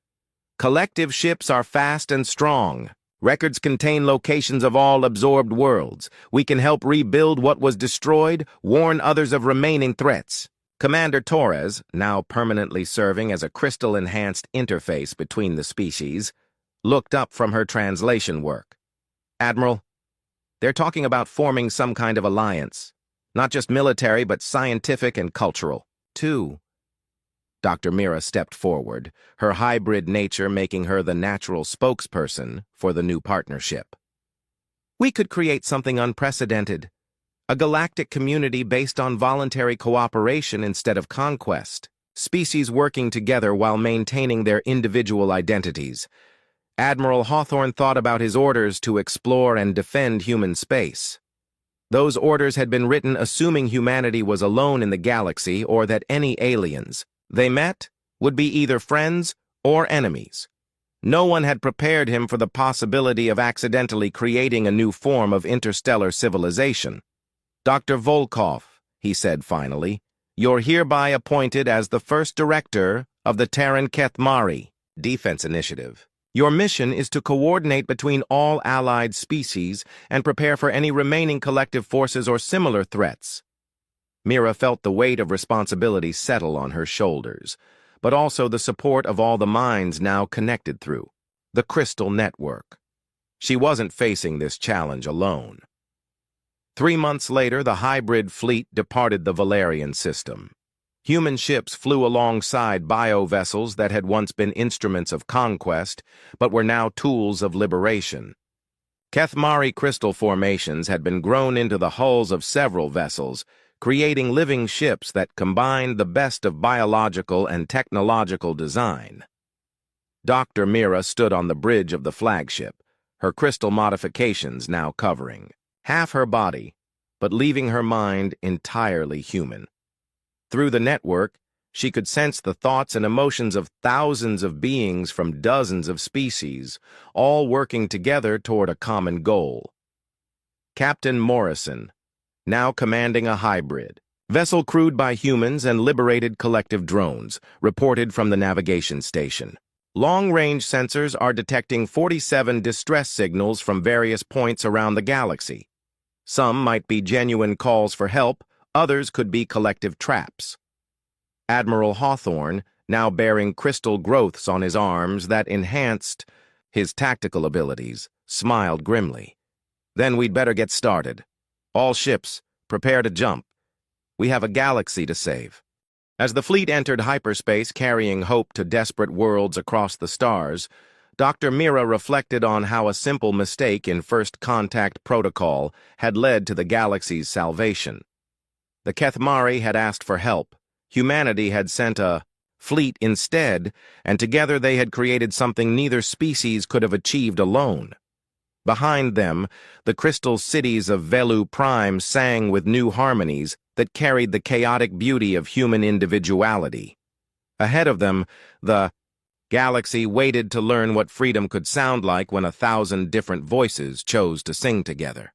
"Collective ships are fast and strong. Records contain locations of all absorbed worlds. We can help rebuild what was destroyed, warn others of remaining threats." Commander Torres, now permanently serving as a crystal-enhanced interface between the species, looked up from her translation work. "Admiral, they're talking about forming some kind of alliance. Not just military, but scientific and cultural, too." Dr. Mira stepped forward, her hybrid nature making her the natural spokesperson for the new partnership. "We could create something unprecedented. A galactic community based on voluntary cooperation instead of conquest. Species working together while maintaining their individual identities." Admiral Hawthorne thought about his orders to explore and defend human space. Those orders had been written assuming humanity was alone in the galaxy or that any aliens they met would be either friends or enemies. No one had prepared him for the possibility of accidentally creating a new form of interstellar civilization. "Dr. Volkov," he said finally, "you're hereby appointed as the first director of the Terran Keth Mari Defense Initiative. Your mission is to coordinate between all allied species and prepare for any remaining collective forces or similar threats." Mira felt the weight of responsibility settle on her shoulders, but also the support of all the minds now connected through the Crystal Network. She wasn't facing this challenge alone. 3 months later, the hybrid fleet departed the Valerian system. Human ships flew alongside bio-vessels that had once been instruments of conquest, but were now tools of liberation. Keth Mari crystal formations had been grown into the hulls of several vessels, creating living ships that combined the best of biological and technological design. Dr. Mira stood on the bridge of the flagship, her crystal modifications now covering half her body, but leaving her mind entirely human. Through the network, she could sense the thoughts and emotions of thousands of beings from dozens of species, all working together toward a common goal. Captain Morrison, now commanding a hybrid vessel crewed by humans and liberated collective drones, reported from the navigation station. Long-range sensors are detecting 47 distress signals from various points around the galaxy. Some might be genuine calls for help, others could be collective traps. Admiral Hawthorne, now bearing crystal growths on his arms that enhanced his tactical abilities, smiled grimly. "Then we'd better get started. All ships, prepare to jump. We have a galaxy to save." As the fleet entered hyperspace carrying hope to desperate worlds across the stars, Dr. Mira reflected on how a simple mistake in first contact protocol had led to the galaxy's salvation. The Keth Mari had asked for help. Humanity had sent a fleet instead, and together they had created something neither species could have achieved alone. Behind them, the crystal cities of Velu Prime sang with new harmonies that carried the chaotic beauty of human individuality. Ahead of them, the galaxy waited to learn what freedom could sound like when 1,000 different voices chose to sing together.